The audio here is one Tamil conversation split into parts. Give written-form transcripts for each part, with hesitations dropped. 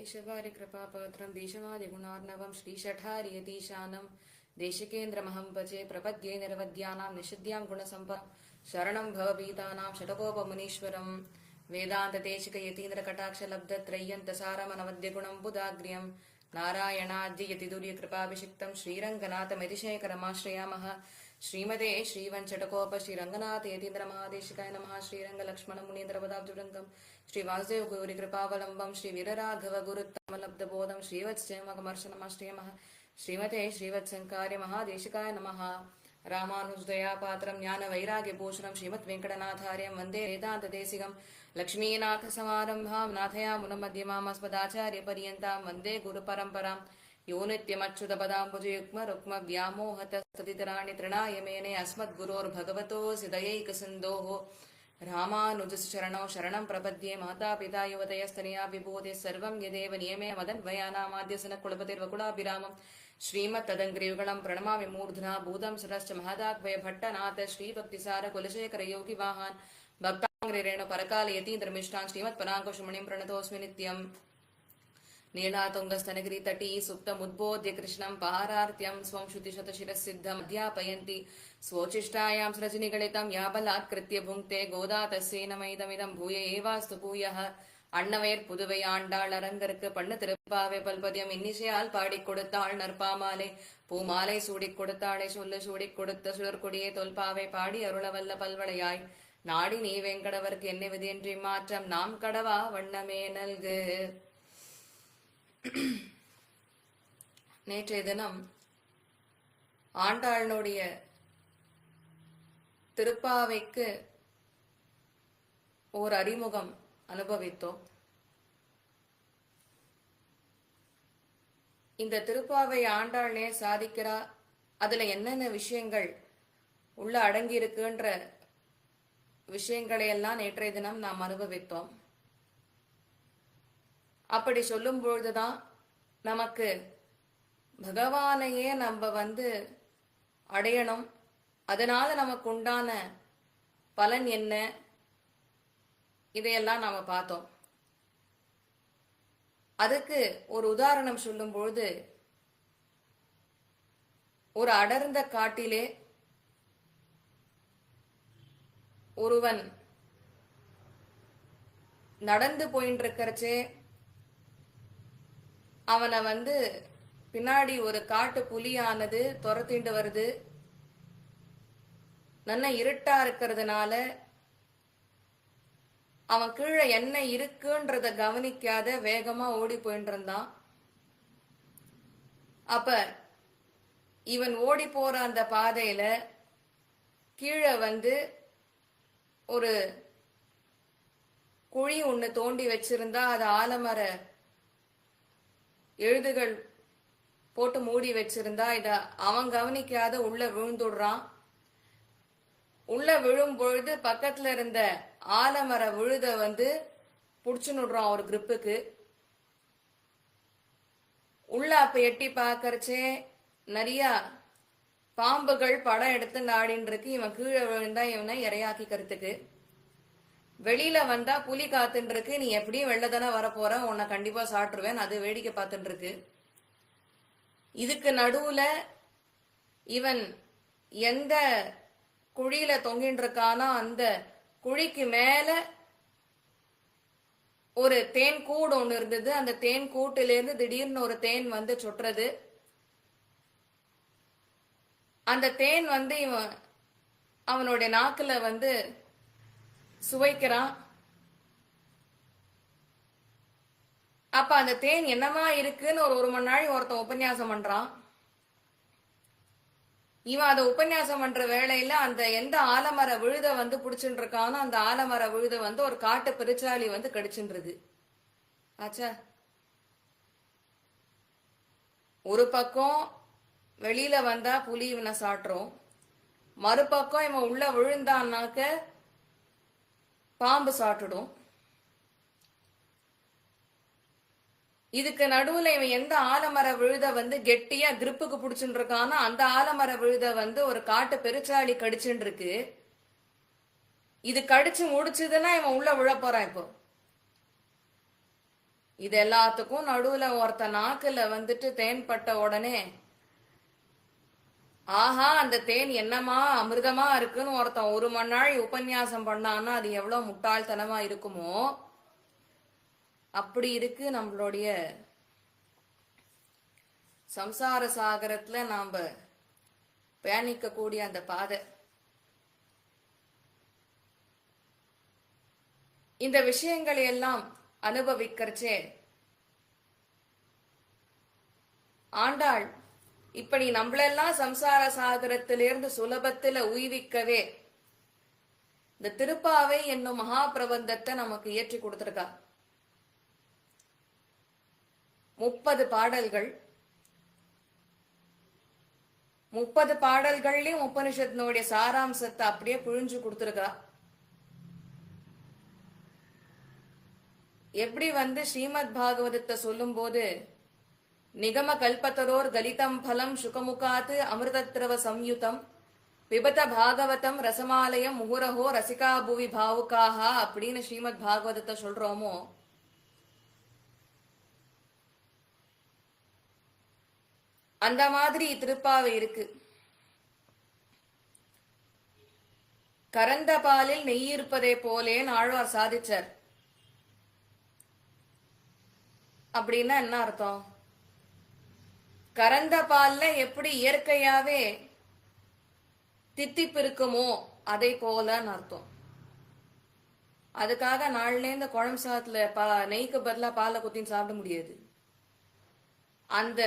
केशवारि कृपापात्रं देशवादिगुणार्णवं श्रीषठार्यतीशानं देशिकेन्द्रमहं भजे प्रपद्ये निरवद्यानां निषिद्यां गुणसम्पदं शरणं भवभीतानां षटकोपमुनीश्वरं वेदान्तदेशिकयतीन्द्रकटाक्षलब्धत्रय्यन्तसारमनवद्यगुणं बुधाग्र्यं नारायणाद्ययतिदुर्यकृपाभिषिक्तं श्रीरङ्गनाथमतिशयकरमाश्रयामः श्रीमते श्रीवञ्चटकोप श्रीरङ्गनाथ यतीन्द्रमहादेशिकाय नमः श्रीरङ्गलक्ष्मणमुनीन्द्रपदाब्जवृन्दं श्रीवासुदेव गौरीकृपावलम्बं श्रीवीरराघव गुरुत्तमलब्धबोधं श्रीवत्स्यमकमर्शनमाश्रयामः श्रीमते श्रीवत्सङ्कार्य महादेशिकाय नमः रामानुजदयापात्रं ज्ञानवैराग्यभूषणं श्रीमद्वेङ्कटनाथार्यं वन्दे वेदान्तदेशिकं लक्ष्मीनाथसमारम्भां नाथयामुनमध्यमामस्मदाचार्यपर्यन्तां वन्दे गुरुपरम्परां यो नित्यमच्युतपदाम्बुजयुग्मरुक्मव्यामोहतस्तदितराणि तृणाय मेने अस्मद्गुरोर्भगवतोऽसि दयैकसिन्धोः रामानुजशरणौ शरणं प्रपद्ये मातापिता युवतयस्तनया विभूतिः सर्वं यदेव नियमे मदन्वयानामाद्यसनकुलपतिर्वकुलाभिरामं श्रीमत्तदङ्ग्रियुगलं प्रणमामि मूर्ध्ना भूतं सरश्च महदाग्वयभट्टनाथ श्रीभक्तिसारकुलशेखरयोगिवाहान् भक्ताङ्ग्रिरेणुपरकालयतीन्द्रमिष्टान् श्रीमत्पराङ्कुशमुनिं प्रणतोऽस्मि नित्यम् नीलातुङ्गस्तनगिरितटी सुप्तमुद्बोध्य कृष्णं पारार्त्यं स्वं श्रुतिशतशिरःसिद्धम् अध्यापयन्ति स्वोचिष्टायां सृजनिगलितं या बलात्कृत्य भुङ्क्ते गोदा तस्यै नमैदमिदं भूय एवास्तु भूयः அன்னவேர் புதுவை ஆண்டாள் அரங்கருக்கு பண்ணு திருப்பாவை பல்பதியம் இன்னிசையால் பாடிக் கொடுத்தாள் நற்பாமாலை பூமாலை சூடிக் கொடுத்தாளை சொல்லு சூடிக் கொடுத்த சுடற்கொடியே தொல்பாவை பாடி அருளவல்ல பல்வளையாய் நாடி நீ வெங்கடவர்க்கு என்ன விதியின்றி மாற்றம் நாம் கடவா வண்ணமே நல்கு. நேற்றைய தினம் ஆண்டாளுடைய திருப்பாவைக்கு ஓர் அறிமுகம் அனுபவித்தோம். இந்த திருப்பாவை ஆண்டாளே சாதிக்கிறா, அதுல என்னென்ன விஷயங்கள் உள்ள அடங்கி இருக்குன்ற விஷயங்களை எல்லாம் நேற்றைய தினம் நாம் அனுபவித்தோம். அப்படி சொல்லும் பொழுதுதான் நமக்கு பகவானையே நம்ம அடையணும், அதனால நமக்கு உண்டான பலன் என்ன, இதையெல்லாம் நாம பார்த்தோம். அதுக்கு ஒரு உதாரணம் சொல்லும் பொழுது, ஒரு அடர்ந்த காட்டிலே ஒருவன் நடந்து போயிட்டு இருக்கிறச்சே அவனை பின்னாடி ஒரு காட்டு புலியானது துரத்திண்டு வருது. நல்ல இருட்டா இருக்கிறதுனால அவன் கீழே என்ன இருக்குன்றத கவனிக்காத வேகமா ஓடி போயிட்டு இருந்தான். அப்ப இவன் ஓடி போற அந்த பாதையில கீழே ஒரு குழி ஒண்ணு தோண்டி வச்சிருந்தா அது ஆலமர எழுதுகள் போட்டு மூடி வச்சிருந்தா இத அவன் கவனிக்காத உள்ள விழுந்துடுறான். உள்ள விழும் பொழுது பக்கத்துல இருந்த ஆலமர விழுத புடிச்சுன்னுடுறான் ஒரு கிரிப்புக்கு. உள்ள அப்ப எட்டி பாக்கறச்சே நிறைய பாம்புகள் படம் எடுத்து நாடின்னு இருக்கு. இவன் கீழே விழுந்தா இவனை இரையாக்கிக்கிறதுக்கு. வெளியில வந்தா புலி காத்துட்டு இருக்கு, நீ எப்படியும் வெளில தானே வரப்போற, உன்னை கண்டிப்பா சாட்டுருவேன், அது வேடிக்கை பார்த்துட்டு இருக்கு. இதுக்கு நடுவுல இவன் எந்த குழியில தொங்கிட்டு இருக்கானோ அந்த குழிக்கு மேல ஒரு தேன் கூடு ஒண்ணு இருந்தது. அந்த தேன் கூட்டுல இருந்து திடீர்னு ஒரு தேன் சொட்டுறது. அந்த தேன் இவன் அவனுடைய நாக்குல சுவைக்கிறான். அப்ப அந்த தேன் என்னமா இருக்குன்னு ஒரு மணி நாள் ஒருத்தன் உபன்யாசம் பண்றான். இவன் அதை உபன்யாசம் பண்ற வேளையில அந்த எந்த ஆலமர விழுத புடிச்சுட்டு இருக்கானோ அந்த ஆலமர விழுத ஒரு காட்டு பெருச்சாளி கடிச்சுன்றது. ஆச்சா, ஒரு பக்கம் வெளியில வந்தா புலி இவனை சாட்டுறோம், மறுபக்கம் இவன் உள்ள விழுந்தான்னாக்க பாம்பு சாட்டுடும். இதுக்கு நடுவுல இவன் எந்த ஆலமர விழுத கெட்டியா கிரிப்புக்கு புடிச்சுட்டு இருக்கானோ அந்த ஆலமர விழுத ஒரு காட்டு பெருச்சாளி கடிச்சுட்டு இருக்கு. இது கடிச்சு முடிச்சதுன்னா இவன் உள்ள விழ போறான். இப்போ இது எல்லாத்துக்கும் நடுவுல ஒருத்த நாக்குல வந்துட்டு தேன் பட்ட உடனே ஆஹா அந்த தேன் என்னமா அமிர்தமா இருக்குன்னு ஒருத்தன் 1 மணி நாள் உபன்யாசம் பண்ணான்னா அது எவ்வளவு முட்டாள்தனமா இருக்குமோ அப்படி இருக்கு நம்மளுடைய சம்சார சாகரத்துல நாம பயணிக்க கூடிய அந்த பாதை. இந்த விஷயங்களை எல்லாம் அனுபவிக்கிறச்சே ஆண்டாள் இப்படி நம்மளெல்லாம் சம்சார சாகரத்திலிருந்து சுலபத்துல உய்விக்கவே இந்த திருப்பாவை என்னும் மகா பிரபந்தத்தை நமக்கு இயற்றி கொடுத்திருக்கா. 30 பாடல்கள். 30 பாடல்கள்லயும் உபனிஷத்தினுடைய சாராம்சத்தை அப்படியே புழிஞ்சு கொடுத்திருக்கா. எப்படி ஸ்ரீமத் பாகவதத்தை சொல்லும் போது நிகம கல்பத்தரோர் கலிதம் பலம் சுகமுகாத்து அமிர்தத்ரவ சம்யுதம் பிபத பாகவதம் ரசமாலயம் முகுரஹோ ரசிகா புவி பாவுக்காக அப்படின்னு ஸ்ரீமத் பாகவதத்தை சொல்றோமோ, அந்த மாதிரி திருப்பாவை இருக்கு. கரந்த பாலில் நெய் இருப்பதை போலேன்னு ஆழ்வார் சாதிச்சார். அப்படின்னா என்ன அர்த்தம்? கரந்த பால்ல எப்படி இயற்கையாவே தித்திப்பு இருக்குமோ அதை போலன்னு அர்த்தம். அதுக்காக நாள்ல இந்த குழம்பு சாதத்துல நெய்க்கு பதிலா பாலை குத்தின்னு சாப்பிட முடியாது. அந்த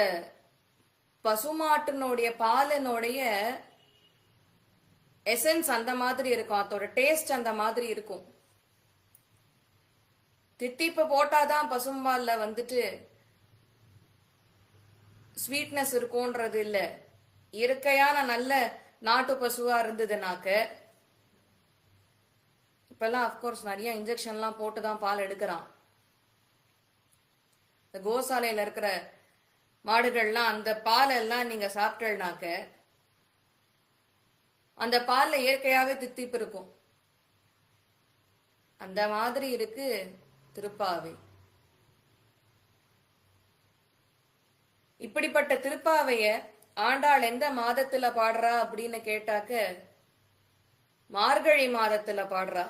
பசுமாட்டினுடைய பாலினுடைய எசன்ஸ் அந்த மாதிரி இருக்கும், அதோட டேஸ்ட் அந்த மாதிரி இருக்கும். தித்திப்பு போட்டாதான் பசும்பால்ல ஸ்வீட்னஸ் இருக்கும்ன்றது இல்ல. இயற்கையான நல்ல நாட்டு பசுவா இருந்ததுனாக்க, இப்பெல்லாம் அப்கோர்ஸ் நிறைய இன்ஜெக்ஷன்லாம் போட்டுதான் பால் எடுக்கிறான். இந்த கோசாலையில இருக்கிற மாடுகள்லாம் அந்த பால் எல்லாம் நீங்க சாப்பிட்டீங்கன்னாக்க அந்த பால்ல இயற்கையாவே தித்திப்பு இருக்கும். அந்த மாதிரி இருக்கு திருப்பாவை. இப்படிப்பட்ட திருப்பாவைய ஆண்டாள் எந்த மாதத்துல பாடுறா அப்படின்னு கேட்டாக்க மார்கழி மாதத்துல பாடுறா.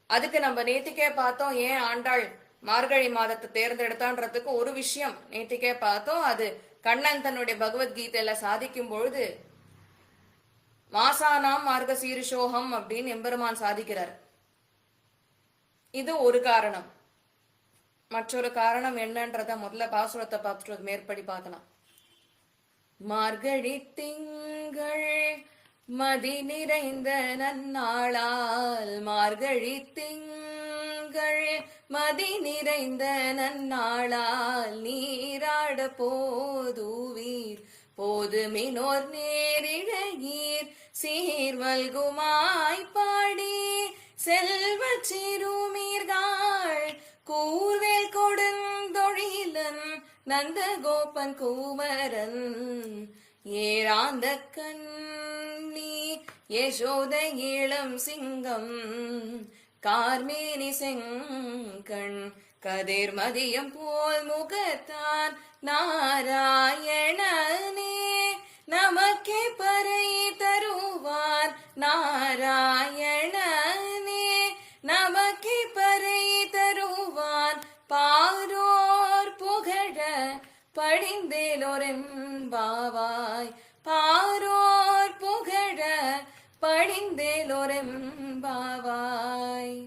அதுக்கு நம்ம நேத்திக்கே பார்த்தோம் ஏன் ஆண்டாள் மார்கழி மாதத்தை தேர்ந்தெடுத்தான்றதுக்கு ஒரு விஷயம் நேத்திக்கே பார்த்தோம். அது கண்ணன் தன்னுடைய பகவத்கீதையில சாதிக்கும் பொழுது மாசானாம் மார்க சீருஷோகம் அப்படின்னு எம்பெருமான் சாதிக்கிறார். இது ஒரு காரணம். மற்றொரு காரணம் என்னன்றத முதல்ல பாசுரத்தை பார்த்துட்டு மேற்படி பார்க்கலாம். மார்கழி திங்கள் மதி நிறைந்த நன்னாளால், மார்கழி திங்கள் மதி நிறைந்த நன்னாளால் நீராட போதுவீர் போதுமினோர் நேரிழகீர் சீர்வல்குமாய் பாடி செல்வ சிறுமீர்கள் கூர்வேல் கொடுந்தொழிலன் நந்தகோபன் குமரன் ஏராந்த கண்ணி யசோத இளம் சிங்கம் கார்மேனி செங்கண் கதிர் மதியம் போல் முகத்தான் நாராயணனே நமக்கே பறை தருவான் நாராயணனே நமக்கே பறை தருவான் பாரோர் புகழ படிந்தேலோரெம்பாவாய் பாரோர் புகழ படிந்தேலோரெம்பாவாய்.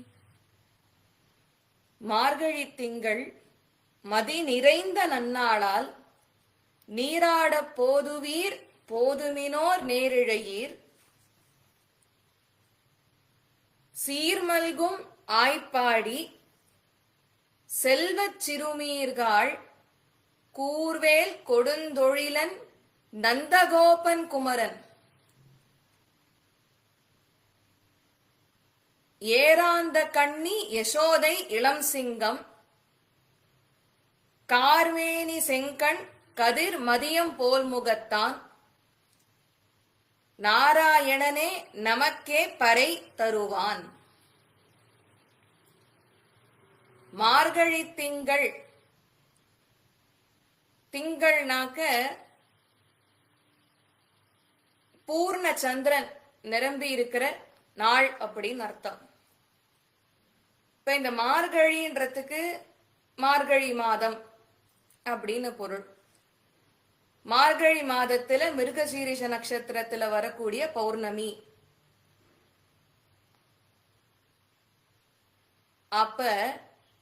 மார்கழி திங்கள் மதி நிறைந்த நன்னாளால் நீராட போதுவீர் போதுமினோர் நேரிழையீர் சீர்மல்கும் ஆய்ப்பாடி செல்வச் சிறுமீர்கள் கூர்வேல் கொடுந்தொழிலன் நந்தகோபன் குமரன் ஏராந்த கண்ணி யசோதை இளம் சிங்கம் கார்மேனி செங்கண் கதிர் மதியம் போல் முகத்தான் நாராயணனே நமக்கே பறை தருவான். மார்கழி திங்கள், திங்கள்னாக்க பூர்ண சந்திரன் நிரம்பி இருக்கிற நாள் அப்படின்னு அர்த்தம். இப்ப இந்த மார்கழின்றதுக்கு மார்கழி மாதம் அப்படின்னு பொருள். மார்கழி மாதத்துல மிருகசீரிஷ நட்சத்திரத்துல வரக்கூடிய பௌர்ணமி. அப்ப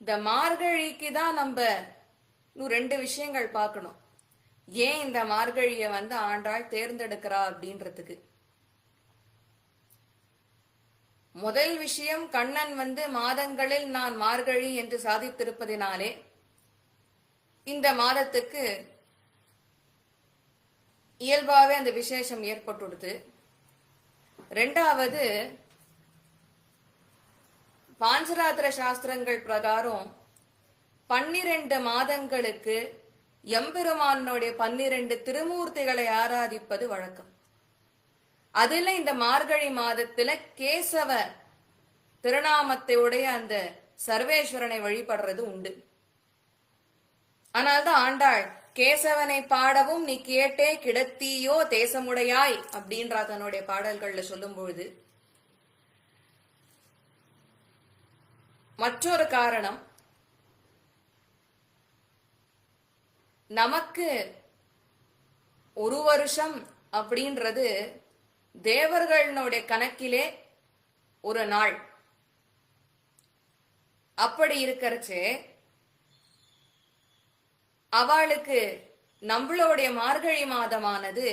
இந்த மார்கழிக்கு தான் நம்ம இன்னும் 2 விஷயங்கள் பார்க்கணும். ஏன் இந்த மார்கழிய ஆண்டாள் தேர்ந்தெடுக்கிறா அப்படின்றதுக்கு. முதல் விஷயம், கண்ணன் மாதங்களில் நான் மார்கழி என்று சாதித்திருப்பதினாலே இந்த மாதத்துக்கு இயல்பாவே அந்த விசேஷம் ஏற்பட்டுடுது. 2வது, பாஞ்சராத்திர சாஸ்திரங்கள் பிரகாரம் 12 மாதங்களுக்கு எம்பெருமானுடைய 12 திருமூர்த்திகளை ஆராதிப்பது வழக்கம். அதுல இந்த மார்கழி மாதத்துல கேசவ திருநாமத்தையுடைய அந்த சர்வேஸ்வரனை வழிபடுறது உண்டு. ஆனால்தான் ஆண்டாள் கேசவனை பாடவும் நீ கேட்டே கிடத்தியோ தேசமுடையாய் அப்படின்ற தன்னுடைய பாடல்கள்ல சொல்லும் பொழுது, மற்றொரு காரணம், நமக்கு ஒரு வருஷம் அப்படின்றது தேவர்களுடைய கணக்கிலே ஒரு நாள். அப்படி இருக்கிறச்சு அவளுக்கு நம்மளுடைய மார்கழி மாதமானது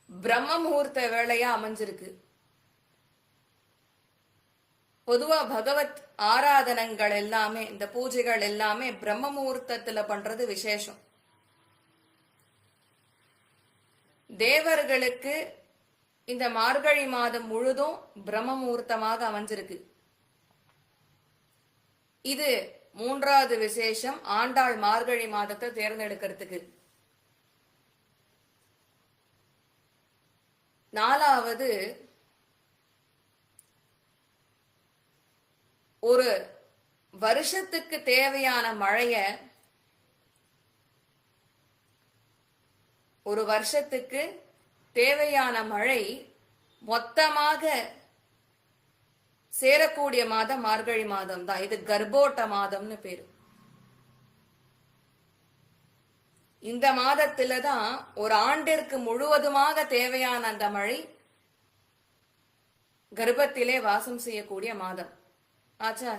பிரம்ம முகூர்த்த வேளையா அமைஞ்சிருக்கு. பொதுவா பகவத் ஆராதனங்கள் எல்லாமே, இந்த பூஜைகள் எல்லாமே பிரம்ம முகூர்த்தத்துல பண்றது விசேஷம். தேவர்களுக்கு இந்த மார்கழி மாதம் முழுதும் பிரம்ம முகூர்த்தமாக அமைஞ்சிருக்கு. இது 3வது விசேஷம் ஆண்டாள் மார்கழி மாதத்தை தேர்ந்தெடுக்கிறதுக்கு. 4வது, ஒரு வருஷத்துக்கு தேவையான மழைய, ஒரு வருஷத்துக்கு தேவையான மழை மொத்தமாக சேரக்கூடிய மாதம் மார்கழி மாதம் தான். இது கர்ப்போட்ட மாதம்னு பேரு. இந்த மாதத்துலதான் ஒரு ஆண்டிற்கு முழுவதுமாக தேவையான அந்த மழை கர்ப்பத்திலே வாசம் செய்யக்கூடிய மாதம் ஆச்சா.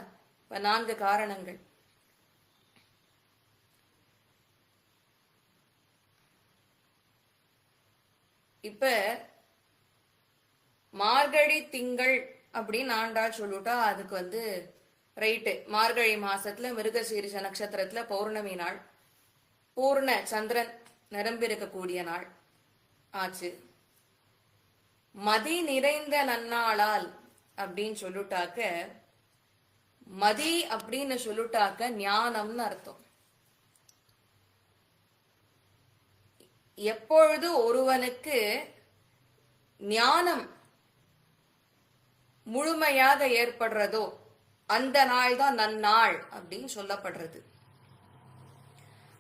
4 காரணங்கள். இப்ப மார்கழி திங்கள் அப்படின்னு ஆண்டாள் சொல்லிட்டா அதுக்கு ரைட்டு. மார்கழி மாசத்துல மிருகசீரிஷ நட்சத்திரத்துல பௌர்ணமி நாள், பூர்ண சந்திரன் நிரம்பிருக்கக்கூடிய நாள் ஆச்சு. மதி நிறைந்த நன்னாளால் அப்படின்னு சொல்லிட்டாக்க, மதி அப்படின்னு சொல்லிட்டாக்க ஞானம்னு அர்த்தம். எப்பொழுது ஒருவனுக்கு ஞானம் முழுமையாக ஏற்படுறதோ அந்த நாள் தான் நன்னாள் அப்படின்னு சொல்லப்படுறது.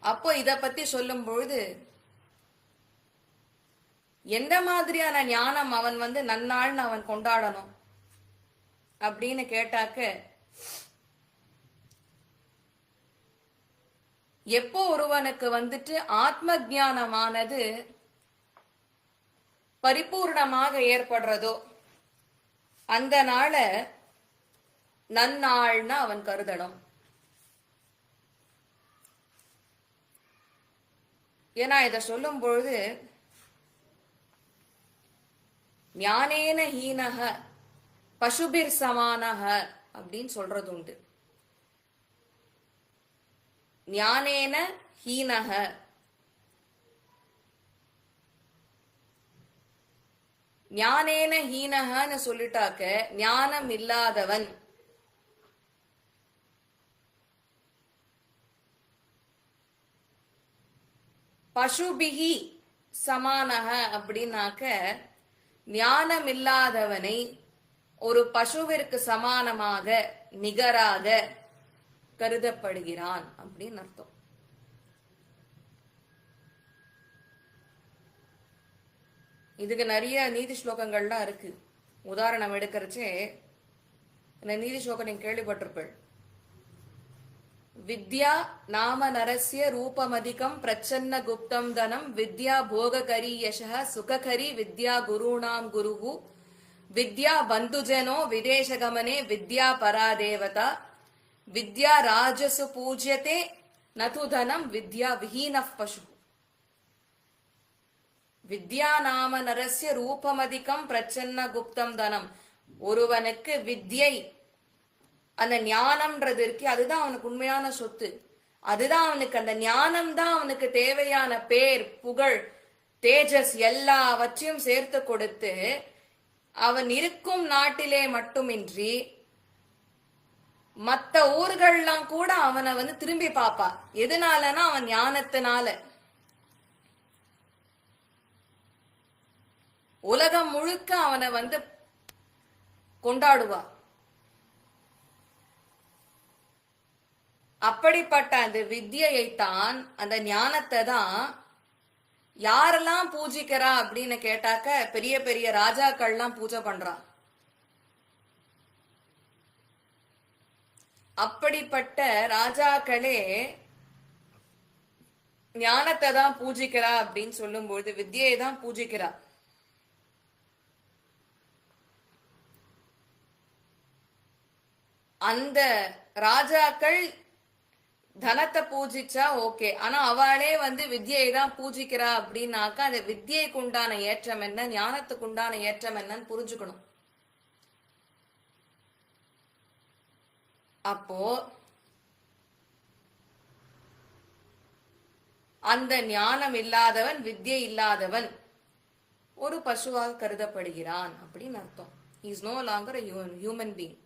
அப்போ இத பத்தி சொல்லும் பொழுது எந்த மாதிரியான ஞானம் அவன் நன்னாள்னு அவன் கொண்டாடணும் அப்படின்னு கேட்டாக்க, எப்போ ஒருவனுக்கு ஆத்ம ஞானமானது பரிபூர்ணமாக ஏற்படுறதோ அந்த நாள நன்னாள்னு அவன் கருதணும். ஏன்னா இத சொல்லும் பொழுது ஞானேன ஹீனஹ பசுபிர் சமானஹ அப்படின்னு சொல்றது உண்டு. ஞானேன ஹீனஹ, ஞானேன ஹீனஹன்னு சொல்லிட்டாக்க ஞானம் இல்லாதவன். பசுபிகி சமானஹ அப்படின்னாக்க ஞானம் இல்லாதவனை ஒரு பசுவிற்கு சமானமாக நிகராக கருதப்படுகிறான் அப்படின்னு அர்த்தம். இதுக்கு நிறைய நீதி ஸ்லோகங்கள்லாம் இருக்கு. உதாரணம் எடுக்கிறச்சே இந்த நீதி ஸ்லோகம் நீங்க கேள்விப்பட்டிருப்பேன். வித்யா நாம நரஸ்ய ரூபமதிகம் பிரச்சன்ன குப்தம் தனம் வித்யா போககரி யசஹ சுககரி வித்யா குருணாம் குருஹு வித்யா பந்துஜனோ விதேசகமனே வித்யா பராதேவதா வித்யா ராஜசு பூஜ்யதே நது தனம் வித்யா விஹீனः பசு. வித்யா நாம நரஸ்ய ரூபமதிகம் பிரச்சன்ன குப்தம் தனம். ஒருவனுக்கு வித்யை அந்த ஞானம்ன்றது இருக்கு, அதுதான் அவனுக்கு உண்மையான சொத்து. அதுதான் அவனுக்கு, அந்த ஞானம் தான் அவனுக்கு தேவையான பேர் புகழ் தேஜஸ் எல்லாவற்றையும் சேர்த்து கொடுத்து அவன் இருக்கும் நாட்டிலே மட்டுமின்றி மத்த ஊர்கள்லாம் கூட அவனை திரும்பி பாப்பா. எதனாலனா அவன் ஞானத்தினால. உலகம் முழுக்க அவனை கொண்டாடுவா. அப்படிப்பட்ட அந்த வித்யைத்தான், அந்த ஞானத்தை தான் யாரெல்லாம் பூஜிக்கிறா அப்படின்னு கேட்டாக்க பெரிய பெரிய ராஜாக்கள்லாம் பூஜை பண்றா. அப்படிப்பட்ட ராஜாக்களே ஞானத்தை தான் பூஜிக்கிறா அப்படின்னு சொல்லும்போது வித்யை தான் பூஜிக்கிறா. அந்த ராஜாக்கள் தனத்தை பூஜிச்சா ஓகே, ஆனா அவளே வித்யை தான் பூஜிக்கிறா அப்படின்னாக்கா அந்த வித்யைக்கு உண்டான ஏற்றம் என்ன, ஞானத்துக்கு உண்டான ஏற்றம் என்னன்னு புரிஞ்சுக்கணும். அப்போ அந்த ஞானம் இல்லாதவன், வித்யை இல்லாதவன் ஒரு பசுவாக கருதப்படுகிறான் அப்படின்னு அர்த்தம். He is no longer a human being.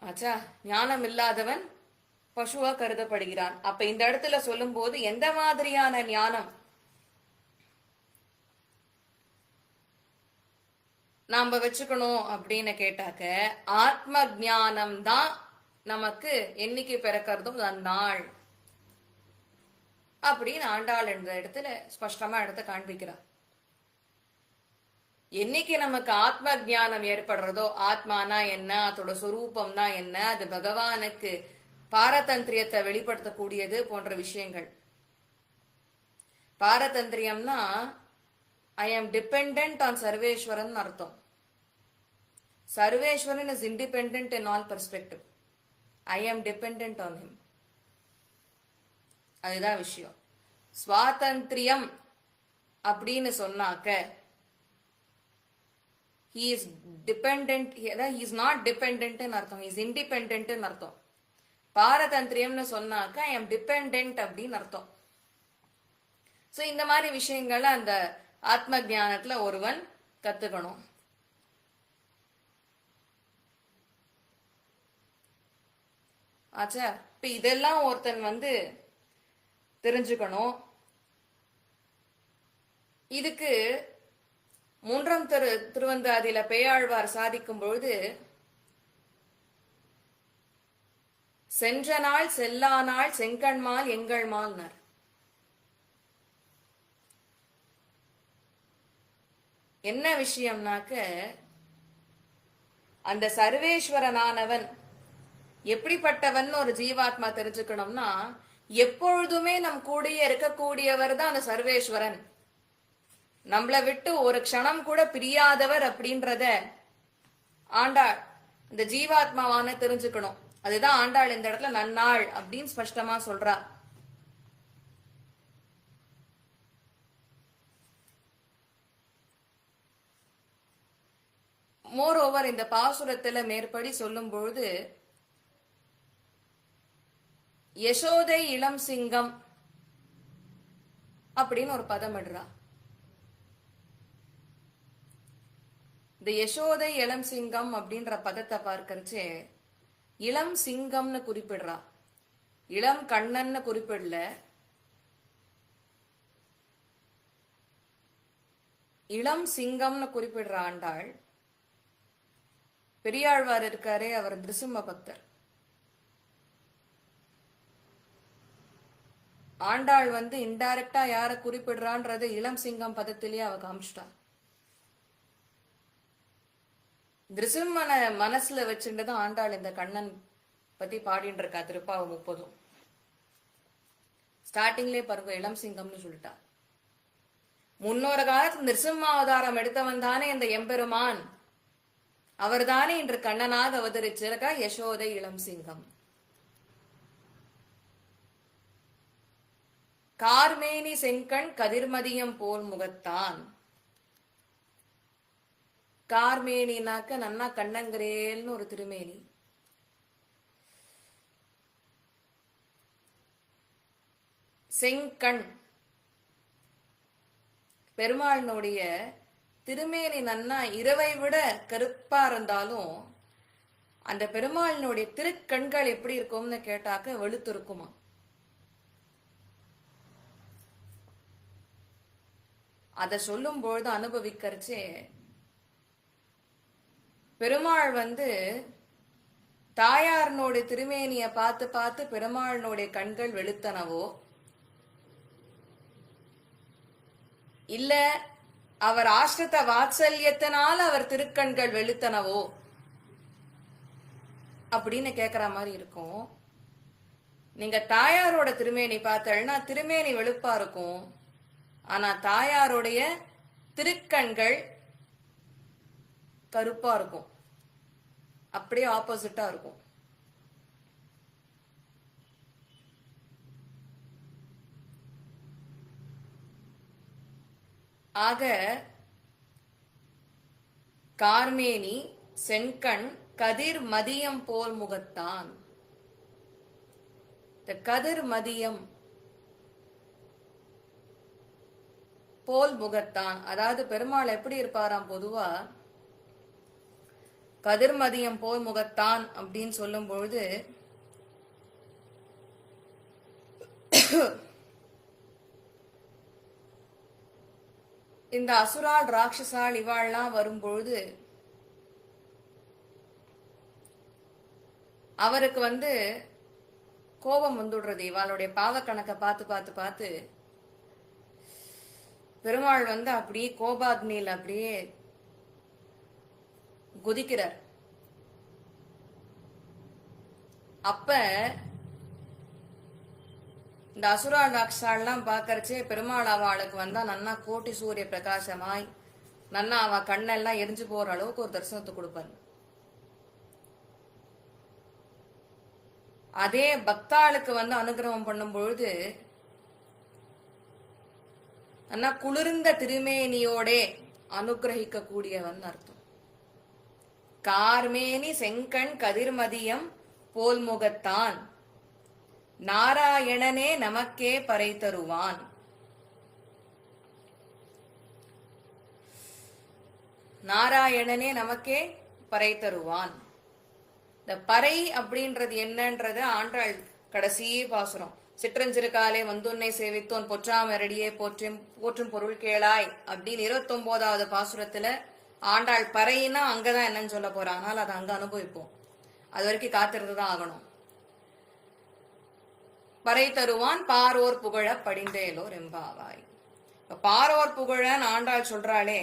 ஆச்சா, ஞானம் இல்லாதவன் பசுவா கருதப்படுகிறான். அப்ப இந்த இடத்துல சொல்லும் போது எந்த மாதிரியான ஞானம் நாம வச்சுக்கணும் அப்படின்னு கேட்டாக்க, ஆத்ம ஞானம் தான் நமக்கு என்னைக்கு பிறக்கிறதும் அந்நாள் அப்படின்னு ஆண்டாள் என்ற இடத்துல ஸ்பஷ்டமா இடத்த காண்பிக்கிறார். என்னைக்கு நமக்கு ஆத்ம ஜானம் ஏற்படுறதோ, ஆத்மானா என்ன, அதோட சொரூபம்னா என்ன, அது பகவானுக்கு பாரதந்திரியத்தை வெளிப்படுத்தக்கூடியது போன்ற விஷயங்கள். பாரதந்திரியம்னா ஐ ஆம் டிபெண்டன்ட் ஆன் சர்வேஸ்வரன் அர்த்தம். Sarveshwaran is independent in all perspective. I am dependent on him. அதுதான் விஷயம். சுவாதந்திரியம் அப்படின்னு சொன்னாக்க he is dependent, he is not dependent ன்னு அர்த்தம், he is independent ன்னு அர்த்தம். பாரதந்திரியம்னு சொன்னாக்க I am dependent அப்படின்னு அர்த்தம். சோ இந்த மாதிரி விஷயங்களை அந்த ஆத்ம ஞானத்துல ஒருவன் கத்துக்கணும். ஆச்சா, இப்ப இதெல்லாம் ஒருத்தன் தெரிஞ்சுக்கணும். இதுக்கு மூன்றாம் திருவந்தாதியில பேயாழ்வார் சாதிக்கும் பொழுது, சென்ற நாள் செல்லா நாள் செங்கண்மால் எங்கள் மால்னர். என்ன விஷயம்னாக்க, அந்த சர்வேஸ்வரனானவன் எப்படிப்பட்டவன் ஒரு ஜீவாத்மா தெரிஞ்சுக்கணும்னா, எப்பொழுதுமே நம் கூடயே இருக்கக்கூடியவர் தான் அந்த சர்வேஸ்வரன். நம்மளை விட்டு ஒரு க்ஷணம் கூட பிரியாதவர் அப்படின்றத ஆண்டாள் இந்த ஜீவாத்மாவான தெரிஞ்சுக்கணும். அதுதான் ஆண்டாள் இந்த இடத்துல நன்னாள் அப்படின்னு ஸ்பஷ்டமா சொல்றா. மோர் ஓவர் இந்த பாசுரத்துல மேற்படி சொல்லும் பொழுது, யசோதை இளம் சிங்கம் அப்படின்னு ஒரு பதம் இடுறா. இந்த யசோதை இளம் சிங்கம் அப்படின்ற பதத்தை பார்க்கறச்சே இளம் சிங்கம்னு குறிப்பிடுறா, இளம் கண்ணன்னு குறிப்பிடல. இளம் சிங்கம்னு குறிப்பிடுற ஆண்டாள். பெரியாழ்வார் இருக்காரே, அவர் நிருசிம்ம பக்தர். ஆண்டாள் இன்டைரக்டா யார குறிப்பிடுறான்றது இளம் சிங்கம் பதத்திலேயே அவ காமிச்சிட்டா. நிருசிம்மனை மனசுல வச்சுட்டுதான் ஆண்டாள் இந்த கண்ணன் பத்தி பாடிட்டு இருக்கா. திருப்பாவ 30 ஸ்டார்டிங்லேயே பாருங்க இளம் சிங்கம்னு சொல்லிட்டா. முன்னொரு காலத்து நிருசிம்ம அவதாரம் எடுத்தவன் தானே இந்த எம்பெருமான். அவர் தானே இன்று கண்ணனாக அவதரிச்சிருக்கா யசோதை இளம் சிங்கம். கார்மேனி செங்கண் கதிர்மதியம் போல் முகத்தான். கார்மேனினாக்க நன்னா கண்ணங்கரேல்னு ஒரு திருமேனி. செங்கண் பெருமாளினுடைய திருமேனி நன்னா இரவை விட கருப்பா இருந்தாலும் அந்த பெருமாளினுடைய திருக்கண்கள் எப்படி இருக்கும்னு கேட்டாக்க வெளுத்து இருக்குமா. அதை சொல்லும் பொழுது அனுபவிக்கிறச்சே பெருமாள் தாயாரனுடைய திருமேனிய பார்த்து பார்த்து பெருமாளினுடைய கண்கள் வெளுத்தனவோ, இல்ல அவர் ஆசிரித்த வாத்சல்யத்தினால அவர் திருக்கண்கள் வெளுத்தனவோ அப்படின்னு கேக்குற மாதிரி இருக்கும். நீங்க தாயாரோட திருமேனி பார்த்தா திருமேனி வெளுப்பா இருக்கும். ஆனா தாயாருடைய திருக்கண்கள் கருப்பா இருக்கும். அப்படியே ஆப்போசிட்டா இருக்கும். ஆக கார்மேனி செங்கண் கதிர் மதியம் போல் முகத்தான். இந்த கதிர் மதியம் போல் முகத்தான், அதாவது பெருமாள் எப்படி இருப்பாராம் பொதுவா கதிர்மதியம் போல் முகத்தான் அப்படின்னு சொல்லும் பொழுது இந்த அசுரால் ராட்சசால் இவாள்லாம் வரும்பொழுது அவருக்கு கோபம் வந்துடுறது. இவாளுடைய பாவ கணக்கை பார்த்து பார்த்து பார்த்து பெருமாள் அப்படியே கோபாக்னியில் அப்படியே குதிக்கிறார். அப்ப இந்த அசுரா ராட்சாலாம் பாக்கறச்சே பெருமாள் அவளுக்கு நன்னா கோட்டி சூரிய பிரகாசமாய் நன்னா அவ கண்ணெல்லாம் எரிஞ்சு போற அளவுக்கு ஒரு தரிசனத்தை கொடுப்பாரு. அதே பக்தாளுக்கு அனுகிரகம் பண்ணும் பொழுது நன்னா குளிர்ந்த திருமேனியோட அனுகிரகிக்க கூடியவன் அர்த்தம். கார்மேனி செங்கண் கதிர்மதியம் போல் முகத்தான் நாராயணனே நமக்கே பறை தருவான். நாராயணனே நமக்கே பறை தருவான். இந்த பறை அப்படின்றது என்னன்றது ஆண்டாள் கடைசி பாசுரம். சிற்றஞ்சிறுகாலே வந்துன்னை சேவித்தோன் பொற்றாமரடியே போற்றும் பொருள் கேளாய் அப்படின்னு 29வது பாசுரத்துல ஆண்டாள் பறையினா அங்கதான் என்னன்னு சொல்ல போறாங்க. அதனால அதை அங்க அனுபவிப்போம். அது வரைக்கும் காத்திருந்துதான் ஆகணும். பறை தருவான் பாரோர் புகழ படிந்தேலோ ரெம்பாவாய். பாரோர் புகழன்னு ஆண்டாள் சொல்றாளே,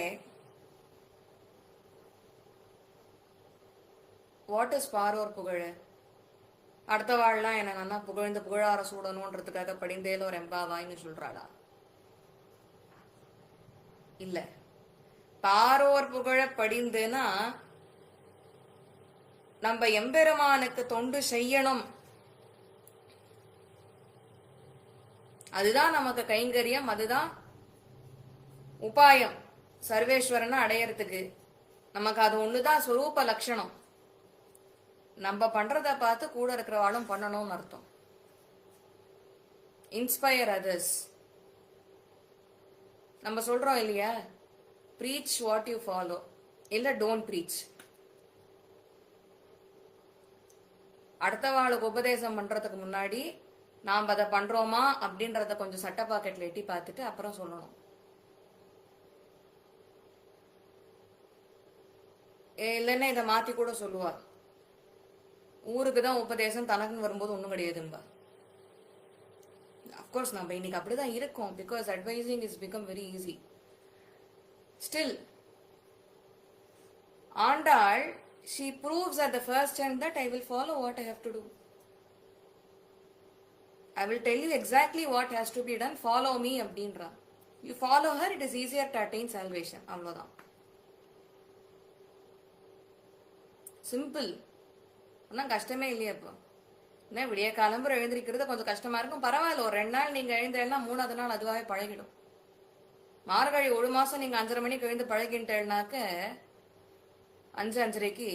வாட் இஸ் பாரோர் புகழ? அடுத்த வாழ்லாம் என்ன நல்லா புகழ்ந்து புகழார சூடணும்ன்றதுக்காக படிந்தேலோ ரெம்பாவாய்ன்னு சொல்றாளா? இல்ல. பாரோர் புகழ படிந்துனா நம்ம எம்பெருமானுக்கு தொண்டு செய்யணும், அதுதான் நமக்கு கைங்கரியம், அதுதான் உபாயம் சர்வேஸ்வரனை அடையறதுக்கு. நமக்கு அது ஒண்ணுதான் ஸ்வரூப லட்சணம். நம்ம பண்றத பார்த்து கூட இருக்கிறவாளும் பண்ணணும்னு அர்த்தம். Inspire others. நம்ம சொல்றோம் இல்லையா, preach what you follow, இல்ல don't preach. அடுத்தவாளுக்கு உபதேசம் பண்றதுக்கு முன்னாடி நாம் அதை பண்றோமா அப்படின்றத கொஞ்சம் சட்ட பாக்கெட்ல எட்டி பார்த்துட்டு அப்புறம் சொல்லணும். இல்லைன்னா இதை மாத்தி கூட சொல்லுவா, ஊருக்கு தான் உபதேசம், தனக்குன்னு வரும்போது ஒன்றும் கிடையாதும்பா. அப்கோர்ஸ் நம்ம இன்னைக்கு அப்படிதான் இருக்கோம், because advising is become very easy. Still Andal, she proves at the first time that I will follow what I have to do. I will tell you exactly what has to be done, follow me அப்படின்றா. You follow her, it is easier to attain salvation. அவ்வளோதான், சிம்பிள். ஒன்றும் கஷ்டமே இல்லையா? இப்போ என்ன விடிய காலம்புற எழுந்திருக்கிறது கொஞ்சம் கஷ்டமா இருக்கும், பரவாயில்ல. ஒரு 2 நாள் நீங்க எழுந்தேன்னா 3ஆவது நாள் அதுவாகவே பழகிடும். மார்கழி 1 மாசம் நீங்க 5:30 மணிக்கு எழுந்து பழகிட்டேன்னாக்க 5:30க்கு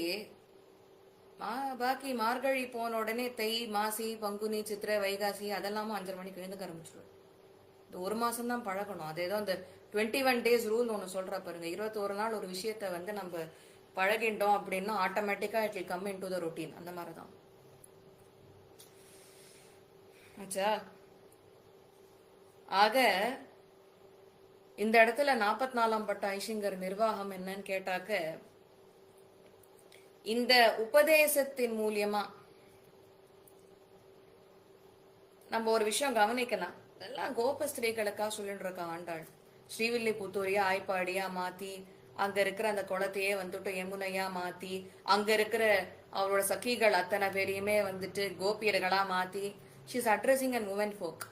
பாக்கி மார்கழி போன உடனே தை, மாசி, பங்குனி, சித்திரை, வைகாசி அதெல்லாமும் 5:30 மணிக்கு எழுந்துக்க ஆரம்பிச்சிடும். இந்த 1 மாசம் தான் பழகணும். அது ஏதோ இந்த 21 days ரூல் ஒன்று சொல்ற பாருங்க. 21 நாள் ஒரு விஷயத்த வந்து நம்ம பழகிட்டோம் அப்படின்னா ஆட்டோமேட்டிக்கா it will come in to the routine. அந்த மாதிரிதான் ஆச்சா. ஆக இந்த இடத்துல 44ஆம் பட்ட ஐஷிங்கர் நிர்வாகம் என்னன்னு கேட்டாக்க, இந்த உபதேசத்தின் மூலியமா நம்ம ஒரு விஷயம் கவனிக்கலாம். இதெல்லாம் கோபஸ்திரீகளுக்கா சொல்லிட்டு இருக்க ஆண்டாள். ஸ்ரீவில்லிபுத்தூரியா ஆய்ப்பாடியா மாத்தி, அங்க இருக்கிற அந்த குளத்தையே வந்துட்டு யமுனையா மாத்தி, அங்க இருக்கிற அவரோட சகிகள் அத்தனை பேரையுமே வந்துட்டு கோபியர்களா மாத்தி, she is addressing an women folk.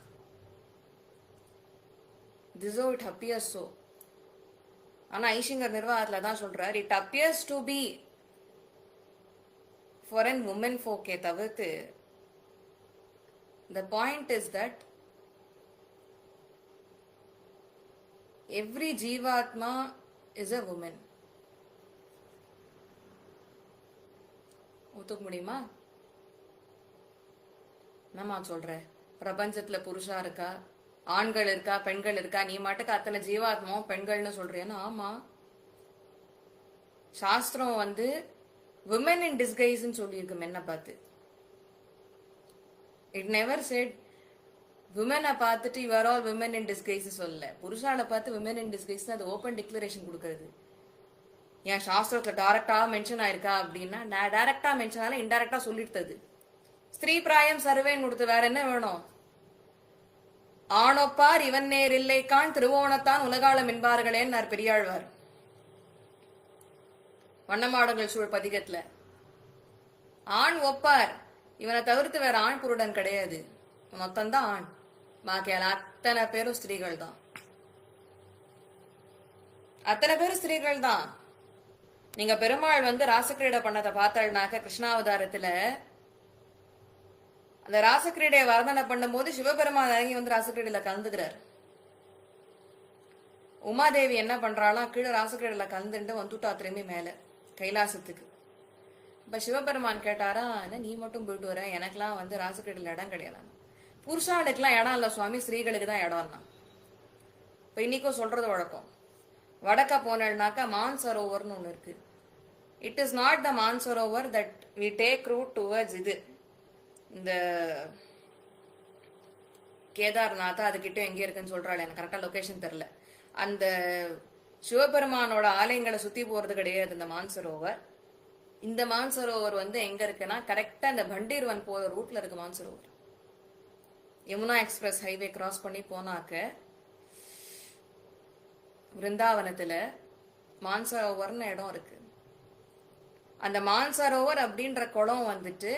This is how it appears so. ஆனா ஐஷிங்கர் நிர்வாகத்துல தான் சொல்றார், it appears to be for an women folk தவிர்த்து, the point is that every ஜீவாத்மா is a woman. ஒத்துக்க முடியுமா? என்னமா சொல்ற? பிரபஞ்சத்துல புருஷா இருக்கா, ஆண்கள் இருக்கா, பெண்கள் இருக்கா, நீ மாட்டுக்கு அத்தனை ஜீவாத்மாவும் பெண்கள்னு சொல்றேன்னா ஆமா. சாஸ்திரம் வந்து விமன் இன் டிஸ்கைஸ்ன்னு சொல்லியிருக்கு மென்னை பார்த்து. இட் நெவர் செட் விமனை பார்த்துட்டு you are all women in disguise சொல்லல. புருஷால பார்த்து விமன் இன் டிஸ்கைஸ் அது ஓப்பன் டிக்ளரேஷன் கொடுக்கறது. என் சாஸ்திரத்துல டைரக்டா மென்ஷன் ஆயிருக்கா அப்படின்னா, நான் டைரக்டா மென்ஷன் ஆகல, இன்டைரக்டா சொல்லிடுறது. ஸ்திரீ பிராயம் சர்வேன்னு கொடுத்து வேற என்ன வேணும்? ஆணொப்பார் இவன் நேர் இல்லைக்கான் திருவோணத்தான் உலகாலம் என்பார்களேன்னு பெரியாழ்வார் வண்ணமாடங்கள் சூழ் பதிகத்துல. ஆண் ஒப்பார், இவனை தவிர்த்து வேற ஆண் புருடன் கிடையாது, மொத்தம்தான் ஆண். பாக்கியால அத்தனை பேரும் ஸ்திரீகள் தான், அத்தனை பேரும் ஸ்திரீகள் தான். நீங்க பெருமாள் வந்து ராசக்கிரீடை பண்ணதை பார்த்தாள்னாக்க கிருஷ்ணாவதாரத்துல அந்த ராசக்கிரீடையை வர்ணனை பண்ணும் போது சிவபெருமான் இறங்கி வந்து ராசக்கிரீடையில கலந்துக்கிறார். உமாதேவி என்ன பண்றாளா, கீழே ராசக்கிரீடையில கலந்துட்டு வந்துட்டா திரும்பி மேல கைலாசத்துக்கு. இப்ப சிவபெருமான் கேட்டாரா, என்ன நீ மட்டும் போயிட்டு வர, எனக்கெல்லாம் வந்து ராசக்கிரீடையில இடம் கிடையாது. புருஷாளுக்கெல்லாம் இடம் இல்ல சுவாமி, ஸ்திரீகளுக்கு தான் இடம்னா. இப்ப இன்னைக்கும் சொல்றது வழக்கம். வடக்க போனேன்னாக்கா மான்சரோவர்னு ஒண்ணு இருக்கு. It is not the Mansarovar that we take route towards இது இந்த கேதார்நாத் அதுகிட்ட எங்க இருக்குன்னு சொல்றாள், எனக்கு கரெக்டா லொகேஷன் தெரியல. அந்த சிவபெருமானோட ஆலயங்களை சுத்தி போறது கிடையாது இந்த மான்சரோவர். இந்த மான்சரோவர் வந்து எங்க இருக்குன்னா கரெக்டா இந்த பண்டீர்வன் போற ரூட்ல இருக்கு Mansarovar. Yamuna express highway cross பண்ணி போனாக்க விருந்தாவனத்துல மான்சரோவர்னு இடம் இருக்கு. அந்த மான்சரோவர் அப்படின்ற குளம் வந்துட்டு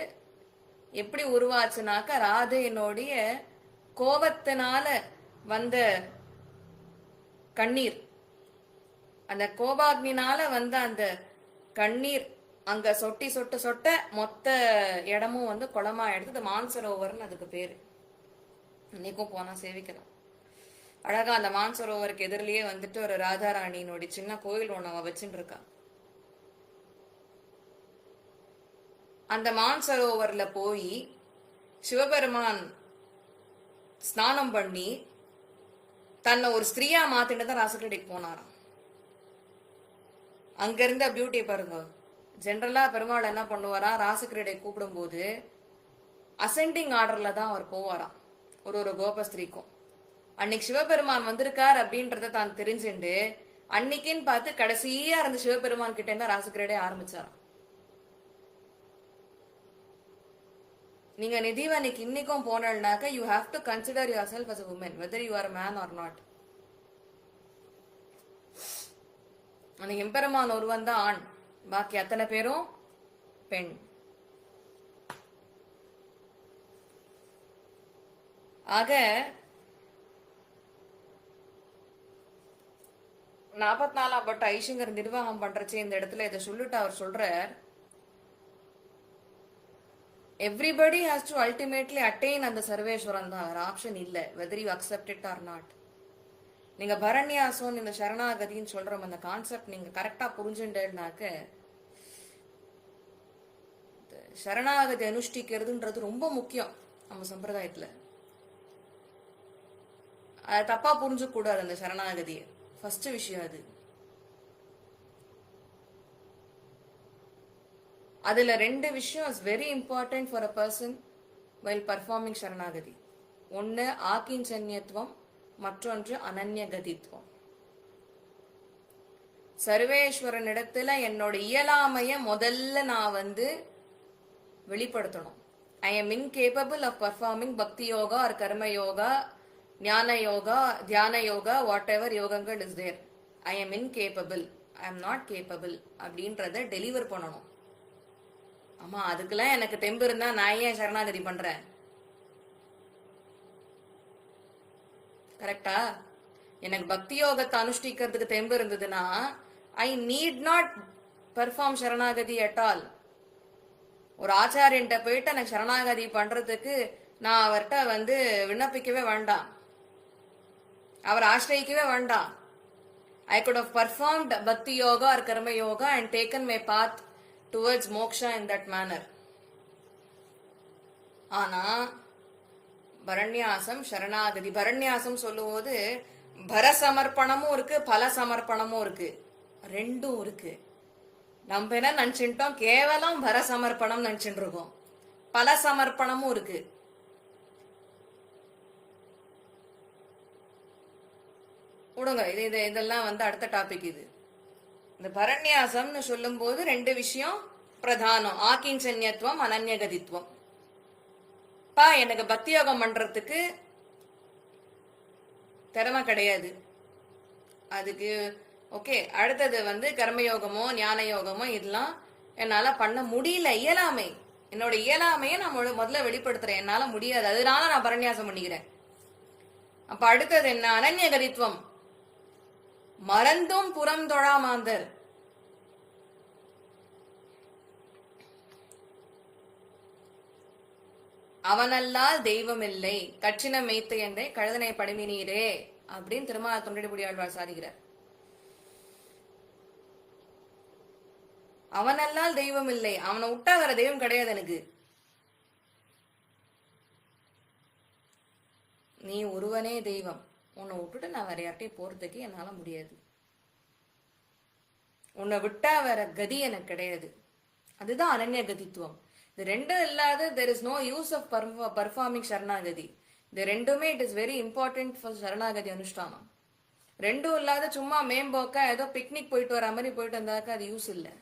எப்படி உருவாச்சுனாக்க ராதையினுடைய கோபத்தினால வந்த கண்ணீர், அந்த கோபாக்னினால வந்த அந்த கண்ணீர் அங்க சொட்டி சொட்ட சொட்ட மொத்த இடமும் வந்து குளமா எடுத்து மான்சரோவர்னு அதுக்கு பேரு. இன்னைக்கும் போனா சேவிக்கலாம். அழகா அந்த மான்சரோவருக்கு எதிரிலேயே வந்துட்டு ஒரு ராதாராணியினுடைய சின்ன கோயில் ஒண்ணு அவ வச்சுட்டு இருக்கா. அந்த மான்சரோவர்ல போய் சிவபெருமான் ஸ்நானம் பண்ணி தன்னை ஒரு ஸ்திரீயா மாத்திட்டு தான் ராசக்கிரீடைக்கு போனாராம். அங்க இருந்த பியூட்டியை பாருங்க. ஜென்ரலா பெருமாள் என்ன பண்ணுவாரா, ராசக்கிரீடை கூப்பிடும் போது அசெண்டிங் ஆர்டர்ல தான் அவர் போவாராம் ஒரு கோபஸ்திரீக்கும். அன்னைக்கு சிவபெருமான் வந்திருக்கார் அப்படின்றத தான் தெரிஞ்சுண்டு அன்னைக்குன்னு பார்த்து கடைசியா இருந்த சிவபெருமான் கிட்ட என்ன ராசகிரீடை ஆரம்பிச்சாராம். நீங்க நிதிவனிக்கு இன்னைக்கும் போனாக்க you have to consider yourself as a woman whether you are man or not. அந்த எம்பெருமான் ஒருவன் தான் ஆண், பாக்கி அத்தனை பேரும் பெண். ஆக 44ஆம் பட்ட ஐஷங்கர் நிர்வாகம் பண்றச்சு இந்த இடத்துல இதை சொல்லிட்டு அவர் சொல்றார், everybody has to ultimately attain அந்த சர்வேஸ்வரன் தான், வேற ஆப்ஷன் இல்ல, whether you accept it or not. நீங்க பரண்யாசம் இந்த சரணாகதின்னு சொல்ற அந்த கான்செப்ட் நீங்க கரெக்டா புரிஞ்சுட்டேன்னாக்க சரணாகதி அனுஷ்டிக்கிறதுன்றது ரொம்ப முக்கியம் நம்ம சம்பிரதாயத்துல. அது தப்பா புரிஞ்சுக்க கூடாது அந்த சரணாகதியை. ஃபர்ஸ்ட் விஷயம் அது. அதுல ரெண்டு விஷயம் is very important for a person while performing சரணாகதி. ஒன்னு ஆக்கிஞ்சன்யத்துவம், மற்றொன்று அனன்யகதித்துவம். சர்வேஸ்வரன் இடத்துல என்னோட இயலாமைய முதல்ல நான் வெளிப்படுத்தணும். I am incapable of performing bhakti yoga R கர்ம யோகா, ஞான யோகா, தியான யோகா, வாட் எவர் யோகங்கள் is there. I am incapable, I am not capable அப்படின்றத டெலிவர் பண்ணணும். ஆமா, அதுக்கெல்லாம் எனக்கு தெம்பு இருந்தா நான் ஏன் சரணாகதி பண்றேன்? கரெக்டா? எனக்கு பக்தி யோகத்தை அனுஷ்டிக்கிறதுக்கு தெம்பு இருந்ததுன்னா ஐ நீட் நாட் பெர்ஃபார்ம் சரணாகதி அட் ஆல். ஒரு ஆச்சாரியன்ட்ட போயிட்டு எனக்கு சரணாகதி பண்றதுக்கு நான் அவர்கிட்ட விண்ணப்பிக்கவே வேண்டாம், அவர் ஆசிரியக்கவே வேண்டாம். I could have performed bhakti yoga or karma yoga and taken my path towards moksha in that manner. ஆனா பரண்யாசம் சரணாகதி, பரண்யாசம் சொல்லும்போது பர சமர்ப்பணமும் இருக்கு, பல சமர்ப்பணமும் இருக்கு, ரெண்டும் இருக்கு. நம்ம என்ன நினைச்சுட்டோம், கேவலம் பர சமர்ப்பணம் நினைச்சுட்டு இருக்கோம். பல சமர்ப்பணமும் இருக்கு. விடுங்க, இதெல்லாம் அடுத்த டாபிக். இது இந்த பரண்யாசம்னு சொல்லும் போது ரெண்டு விஷயம் பிரதானம், ஆக்கிஞ்சன்யத்துவம், அனன்யகதித்துவம். எனக்கு பக்தி யோகம் பண்றதுக்கு திறமை கிடையாது, அதுக்கு ஓகே. அடுத்தது கர்மயோகமோ ஞான யோகமோ இதெல்லாம் என்னால பண்ண முடியல, இயலாமை, என்னோட இயலாமையை நான் முதல்ல வெளிப்படுத்துறேன், என்னால முடியாது, அதனால நான் பரண்யாசம் பண்ணிக்கிறேன். அப்ப அடுத்தது என்ன? அனன்யகதித்துவம். மறந்தும் புறம் தொழாமாந்தர். அவனல்லால் தெய்வம் இல்லை, கச்சின மேய்த்து என்றே கழுதனை படுமினீரே அப்படின்னு திருமண தொண்டடிபுடி ஆழ்வார் சாதிக்கிறார். அவனல்லால் தெய்வம் இல்லை, அவனை விட்டா வேற தெய்வம் கிடையாது எனக்கு. நீ ஒருவனே தெய்வம், உன்னை விட்டுட்டு நான் வேற யார்ட்டையும் போறதுக்கு என்னால முடியாது, உன்னை விட்டா வேற கதி எனக்கு கிடையாது. அதுதான் அனன்ய கதித்துவம். இது ரெண்டும் இல்லாத there is no use of performing சரணாகதி. இது ரெண்டுமே it is very important for சரணாகதி அனுஷ்டானம். ரெண்டும் இல்லாத சும்மா மேம்போக்கா ஏதோ பிக்னிக் போயிட்டு வர மாதிரி போயிட்டு வந்தாக்க அது யூஸ் இல்லை.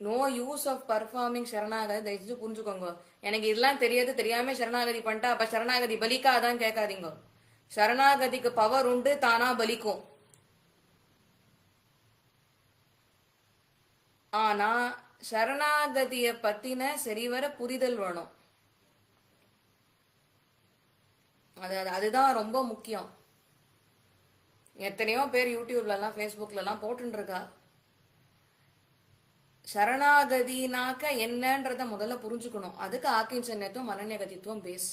நோ யூஸ் ஆஃப் பர்ஃபார்மிங் சரணாகதி. தயவுசெய்து புரிஞ்சுக்கோங்க. எனக்கு இதெல்லாம் தெரியாது, தெரியாம சரணாகதி பண்ணிட்டா அப்ப சரணாகதி பலிக்காதான் கேட்காதீங்க. சரணாகதிக்கு பவர் உண்டு, தானா பலிக்கும். ஆனா சரணாகதிய பத்தின சரிவர புரிதல் வேணும். அதுதான் ரொம்ப முக்கியம். எத்தனையோ பேர் யூடியூப்ல எல்லாம் பேஸ்புக்ல எல்லாம் போட்டு இருக்கா. சரணாகதினாக்க என்னன்றத முதல்ல புரிஞ்சுக்கணும். அதுக்கு ஆக்கிஞ்சன்யத்துவம் அனன்யகதித்துவம் பேஸ்.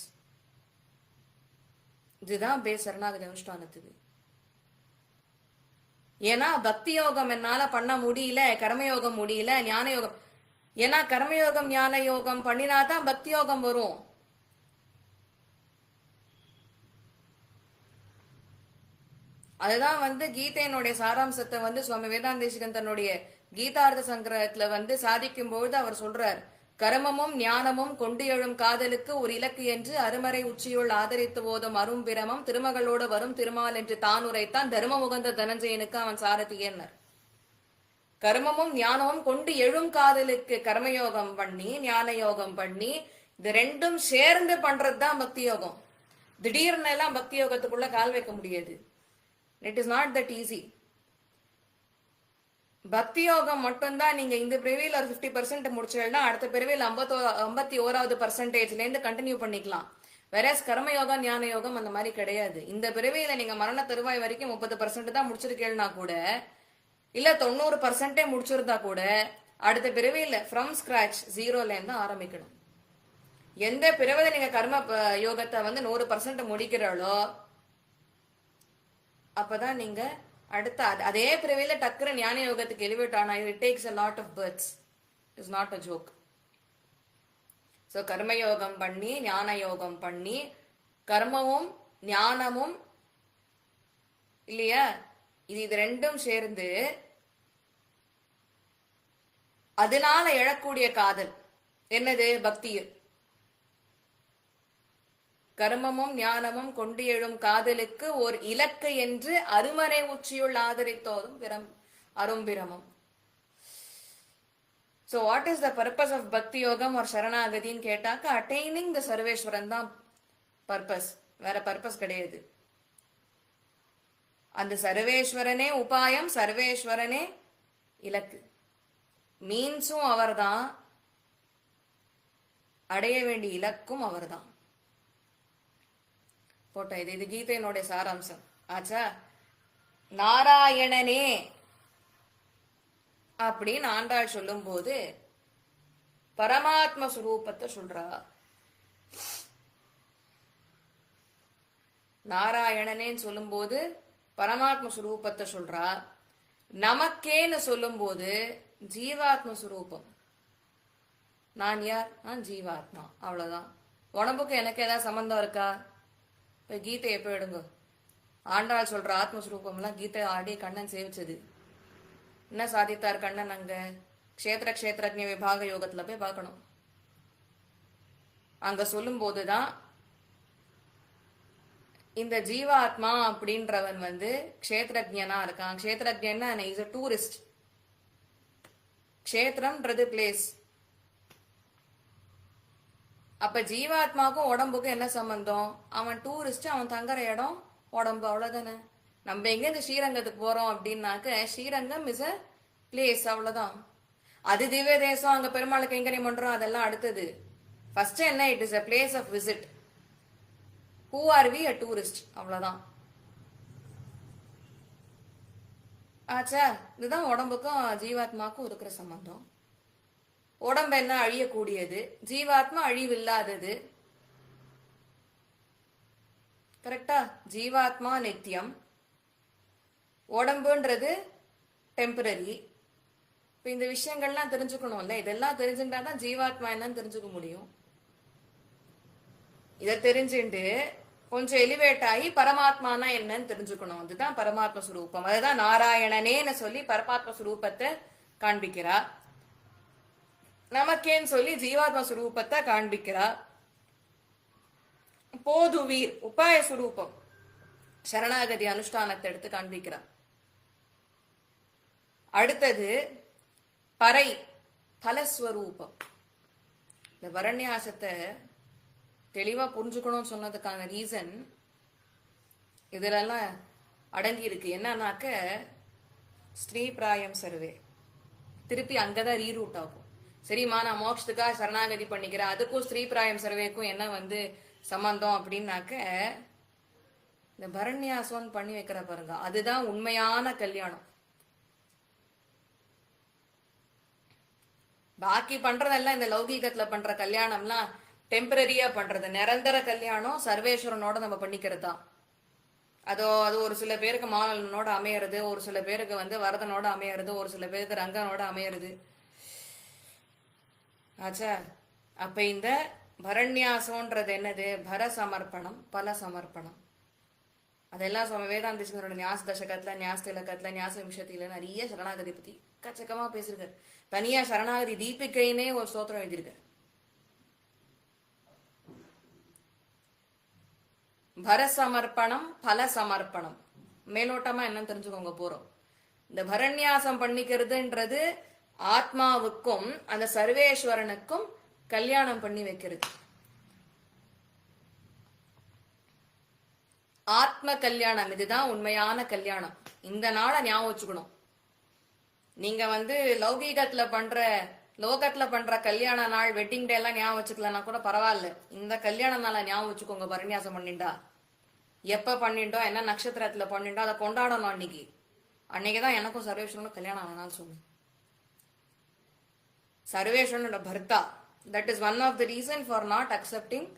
இதுதான் பேஸ் சரணாகதி அனுஷ்டானத்துக்கு. ஏன்னா பக்தி யோகம் என்னால பண்ண முடியல, கர்மயோகம் முடியல, ஞான யோகம். ஏன்னா கர்மயோகம் ஞான யோகம் பண்ணினாதான் பக்தி யோகம் வரும். அதுதான் கீதையினுடைய சாராம்சத்தை சுவாமி வேதாந்தேசிகன் தன்னுடைய கீதார்த்த சங்கிரகத்துல சாதிக்கும் பொழுது அவர் சொல்றார், கர்மமும் ஞானமும் கொண்டு எழும் காதலுக்கு ஒரு இலக்கு என்று அருமறை உச்சியுள் ஆதரித்து ஓதும் அரும்பிரமம் திருமகளோடு வரும் திருமால் என்று தான் உரைத்தான் தர்ம முகந்த தனஞ்சயனுக்கு அவன் சாரதியன்னர். கர்மமும் ஞானமும் கொண்டு எழும் காதலுக்கு கர்மயோகம் பண்ணி ஞான யோகம் பண்ணி இது ரெண்டும் சேர்ந்து பண்றதுதான் பக்தி யோகம். திடீர்னு எல்லாம் பக்தி யோகத்துக்குள்ள கால் வைக்க முடியாது. It is not that easy. பக்தி யோகம் மட்டும்தான் நீங்க இந்த பிரிவில் ஒரு 50% முடிச்சா அடுத்த பிரிவில் 51% இருந்து கண்டினியூ பண்ணிக்கலாம். வேற கர்மயோகம் ஞான யோகம் அந்த மாதிரி கிடையாது. இந்த பிரிவில நீங்க மரண தருவாய் வரைக்கும் 30% தான் முடிச்சிருக்கேன்னா கூட, இல்ல 90% முடிச்சிருந்தா கூட, அடுத்த பிரிவில ஃப்ரம் ஸ்கிராச் 0ல இருந்து ஆரம்பிக்கணும். எந்த பிரிவில நீங்க கர்ம யோகத்தை 100% முடிக்கிறாளோ அப்பதான் நீங்க அடுத்த அதே பிரிவில டக்குற ஞான யோகத்துக்கு எலிவேட் ஆனா it takes a lot of births. It is not a joke. So கர்மயோகம் பண்ணி ஞான யோகம் பண்ணி கர்மமும் ஞானமும் இல்லையா, இது ரெண்டும் சேர்ந்து அதனால எழக்கூடிய காதல் என்னது? பக்தி. கர்மமும் ஞானமும் கொண்டு எழும் காதலுக்கு ஓர் இலக்கு என்று அருமறை உச்சியுள் ஆதரித்தோதும் அரும்பிரமம். So what is the purpose of bhakti yogam or sharanagadiன்னு கேட்டாக்க attaining the சர்வேஸ்வரன் தான் பர்பஸ், வேற பர்பஸ் கிடையாது. அந்த சர்வேஸ்வரனே உபாயம், சர்வேஸ்வரனே இலக்கு. மீன்ஸும் அவர்தான், அடைய வேண்டிய இலக்கும் அவர்தான். போட்டோ இது கீதையினுடைய சாராம்சம் ஆச்சா. நாராயணனே அப்படின்னு ஆண்டாள் சொல்லும் போது பரமாத்ம சுரூபத்தை சொல்றா. நாராயணனேன்னு சொல்லும் போது பரமாத்ம சுரூபத்தை சொல்றா. நமக்கேன்னு சொல்லும் போது ஜீவாத்ம சுரூபம். நான் யார்? நான் ஜீவாத்மா, அவ்வளவுதான். உடம்புக்கு எனக்கு ஏதாவது சம்பந்தம் இருக்கா? இப்ப கீதை எப்ப எடுங்க, ஆண்டாள் சொல்ற ஆத்மஸ்வரூபம் எல்லாம் கீதை ஆடி கண்ணன் சேவிச்சது. என்ன சாதித்தார் கண்ணன் அங்க? கஷேத்திரஜ்ஞ விபாக யோகத்துல போய் பார்க்கணும். அங்க சொல்லும் போதுதான் இந்த ஜீவாத்மா அப்படின்றவன் கஷேத்திரஜ்ஞனா இருக்கான். கஷேத்திரஜ்ஞன்னா இஸ் a டூரிஸ்ட். கஷேத்திரம்ன்றது பிளேஸ். அப்ப ஜீவாத்மாவுக்கும் உடம்புக்கும் என்ன சம்பந்தம்? அவன் டூரிஸ்ட், அவன் தங்குற இடம் உடம்பு, அவ்வளவுதானே. நம்ம எங்க இந்த ஸ்ரீரங்கத்துக்கு போறோம் அப்படின்னாக்க ஸ்ரீரங்கம் இஸ் a பிளேஸ், அவ்வளவுதான். அது திவ்ய தேசம், அங்க பெருமாளுக்கு கைங்கரியம் பண்றோம், அதெல்லாம் அடுத்தது. ஃபர்ஸ்ட் என்ன? It is a place of visit. Who are we? a tourist, அவ்வளவுதான். ஆச்சா. இதுதான் உடம்புக்கும் ஜீவாத்மாவுக்கும் இருக்கிற சம்பந்தம். உடம்பு என்ன? அழியக்கூடியது. ஜீவாத்மா அழிவில்லாதது. கரெக்டா? ஜீவாத்மா நித்தியம், உடம்புன்றது டெம்பரரி. இப்ப இந்த விஷயங்கள்லாம் தெரிஞ்சுக்கணும்ல. இதெல்லாம் தெரிஞ்சுட்டாதான் ஜீவாத்மா என்னன்னு தெரிஞ்சுக்க முடியும். இத தெரிஞ்சுட்டு கொஞ்சம் எலிவேட் ஆகி பரமாத்மானா என்னன்னு தெரிஞ்சுக்கணும். அதுதான் பரமாத்ம சுரூபம். அதுதான் நாராயணனேன்னு சொல்லி பரமாத்ம சுரூபத்தை காண்பிக்கிறா. நமக்கேன்னு சொல்லி ஜீவாத்ம சுரூபத்தை காண்பிக்கிறா. போதுவீர் உபாய சுரூபம், சரணாகதி அனுஷ்டானத்தை எடுத்து காண்பிக்கிறா. அடுத்தது பறை பலஸ்வரூபம். இந்த வரண்யாசத்தை தெளிவா புரிஞ்சுக்கணும்னு சொன்னதுக்கான ரீசன் இதுல எல்லாம் அடங்கி இருக்கு. என்னன்னாக்க ஸ்ரீ பிராயம் சர்வே திருப்பி அங்கதான் ரீரூட் ஆகும். சரிம்மா, நான் மோட்சத்துக்காக சரணாகதி பண்ணிக்கிறேன், அதுக்கும் ஸ்ரீ பிராயம் சர்வேக்கும் என்ன சம்பந்தம் அப்படின்னாக்க இந்த பரண்யாசம் பண்ணி வைக்கிற பாருங்க, அதுதான் உண்மையான கல்யாணம். பாக்கி பண்றதெல்லாம் இந்த லௌகீகத்துல பண்ற கல்யாணம்லாம் டெம்பரரியா பண்றது. நிரந்தர கல்யாணம் சர்வேஸ்வரனோட நம்ம பண்ணிக்கிறது தான். அது ஒரு சில பேருக்கு மாலனோட அமையறது, ஒரு சில பேருக்கு வரதனோட அமையறது, ஒரு சில பேருக்கு ரங்கனோட அமையறது. ஆச்சா. அப்ப இந்த பரண்யாசம்ன்றது என்னது? பர சமர்ப்பணம், பல சமர்ப்பணம். அதெல்லாம் சுவாமி வேதாந்தேஸ்வரோட ஞாச தசகத்துல, ஞாச திலகத்துல, ஞாச விம்சத்தில நிறைய சரணாகதி பத்தி கச்சக்கமா பேசிருக்காரு. தனியா சரணாகதி தீபிகைன்னே ஒரு ஸ்தோத்திரம் எழுதியிருக்காரு. பரசமர்ப்பணம் பல சமர்ப்பணம். மேலோட்டமா என்னன்னு தெரிஞ்சுக்கோங்க போறோம். இந்த பரண்யாசம் பண்ணிக்கிறதுன்றது ஆத்மாவுக்கும் அந்த சர்வேஸ்வரனுக்கும் கல்யாணம் பண்ணி வைக்கிறது. ஆத்ம கல்யாணம், இதுதான் உண்மையான கல்யாணம். இந்த நாளை ஞாபகம் வச்சுக்கணும். நீங்க லோகத்துல பண்ற கல்யாண நாள், வெட்டிங் டே எல்லாம் ஞாபகம் வச்சுக்கலன்னா கூட பரவாயில்ல. இந்த கல்யாண நாளை ஞாபகம் வச்சுக்கோங்க. பரண்யாசம் பண்ணிண்டா எப்ப பண்ணிண்டோ, என்ன நட்சத்திரத்துல பண்ணிண்டோ, அதை கொண்டாடணும். அன்னைக்குதான் எனக்கும் சர்வேஸ்வரனும் கல்யாணம் ஆனாலும் சொல்லு. சர்வேஸ்வரனோட பர்த்தா. That is one of the reason for not accepting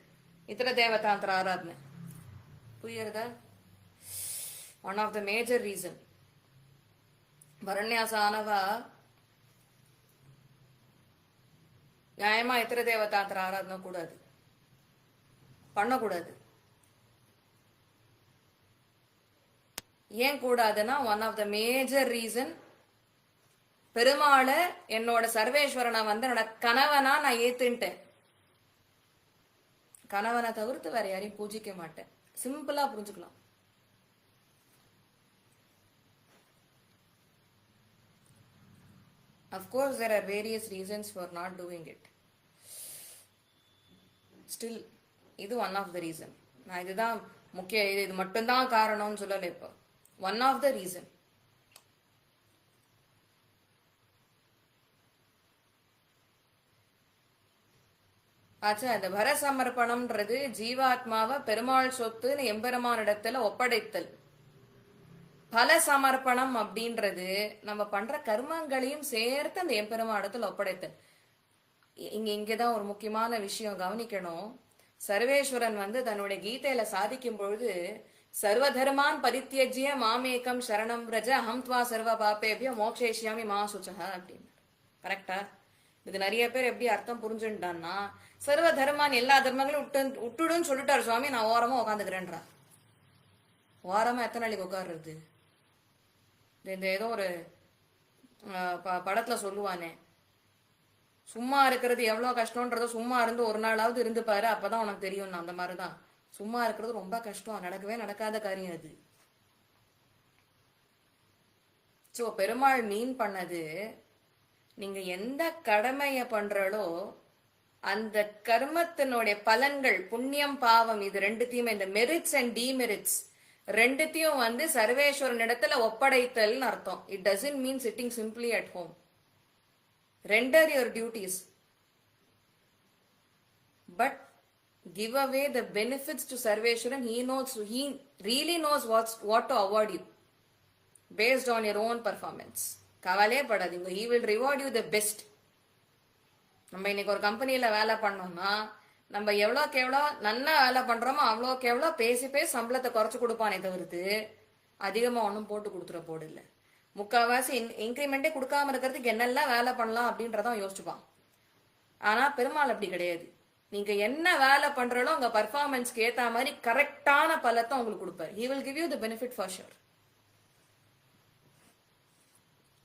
இத்தர தேவதாந்திர ஆராதனை. புரியுறதா? One of the major reason. பரண்யாசம் ஆனவா நியாயமா இத்தர தேவதாந்திர ஆராதனை கூடாது, பண்ணக்கூடாது. ஏன் கூடாதுன்னா, one of the major reason, பெருமாளை என்னோட சர்வேஸ்வரனை என்னோட கணவனா நான் ஏத்துட்டேன். கணவனை தவிர்த்து வேற யாரையும் பூஜிக்க மாட்டேன். சிம்பிளா புரிஞ்சுக்கலாம். Of course, there are various reasons for not doing it. Still, இது one of the reason. நான் இதுதான் முக்கிய, இது மட்டும்தான் காரணம்னு சொல்லல. இப்போ one of the reason. ஆச்சா, இந்த பரசமர்ப்பணம்ன்றது ஜீவாத்மாவை பெருமாள் சொத்துன்னு எம்பெருமானிடத்துல ஒப்படைத்தல். பல சமர்ப்பணம் அப்படின்றது நம்ம பண்ற கர்மங்களையும் சேர்த்து அந்த எம்பெருமானிடத்துல ஒப்படைத்தல். இங்கதான் ஒரு முக்கியமான விஷயம் கவனிக்கணும். சர்வேஸ்வரன் தன்னுடைய கீதையில சாதிக்கும் பொழுது, சர்வதர்மான் பரித்யஜ்ய மாமேகம் சரணம் ரஜ அஹம் த்வா சர்வ பாபேபிய மோக்ஷேஷ்யாமி மா சுச்சஹ அப்படின்னு. கரெக்டா? இது நிறைய பேர் எப்படி அர்த்தம் புரிஞ்சுட்டான்னா, சர்வ தர்மான் எல்லா தர்மங்களையும் விட்டுடுன்னு சொல்லிட்டாரு சுவாமி, நான் ஓரமா உட்காந்துக்கிறேன்றா. ஓரமா எத்தனை நாளைக்கு உட்காடுறது? இந்த ஏதோ ஒரு படத்துல சொல்லுவானே, சும்மா இருக்கிறது எவ்வளவு கஷ்டம்ன்றத சும்மா இருந்து ஒரு நாளாவது இருந்து பாரு, அப்பதான் உனக்கு தெரியும். அந்த மாதிரிதான் சும்மா இருக்கிறது ரொம்ப கஷ்டம், நடக்கவே நடக்காத காரியம் அது. சோ பெருமாள் மீன் பண்ணது, நீங்க எந்த கடமைய பண்றளோ அந்த கர்மத்தினுடைய பலன்கள், புண்ணியம் பாவம், இது ரெண்டுத்தையும், இந்த மெரிட்ஸ் அண்ட் டிமெரிட்ஸ் ரெண்டுத்தையும் சர்வேஸ்வரன் இடத்துல ஒப்படைத்தல் அர்த்தம். It doesn't mean sitting simply at home. Render your duties, but give away the benefits to Sarveshwaran. He really knows what to award you based on your own performance. கவலையே படாதீங்க, he will reward you the best. நம்ம இன்னைக்கு ஒரு கம்பெனியில வேலை பண்ணோம்னா, நம்ம எவ்வளோக்கு எவ்வளோ நல்லா வேலை பண்றோமோ அவ்வளோக்கு எவ்வளோ பேசி சம்பளத்தை குறைச்சு கொடுப்பானே தவிர்த்து அதிகமா ஒன்றும் போட்டு கொடுத்துட போடில்லை. முக்கால்வாசி இன்க்ரிமெண்டே கொடுக்காம இருக்கிறதுக்கு என்னெல்லாம் வேலை பண்ணலாம் அப்படின்றதான் யோசிச்சுப்பான். ஆனா பெருமாள் அப்படி கிடையாது. நீங்க என்ன வேலை பண்றோ உங்க பர்ஃபார்மன்ஸ்க்கு ஏத்த மாதிரி கரெக்டான பலத்தை உங்களுக்கு கொடுப்பாரு. he will give you the benefit for sure.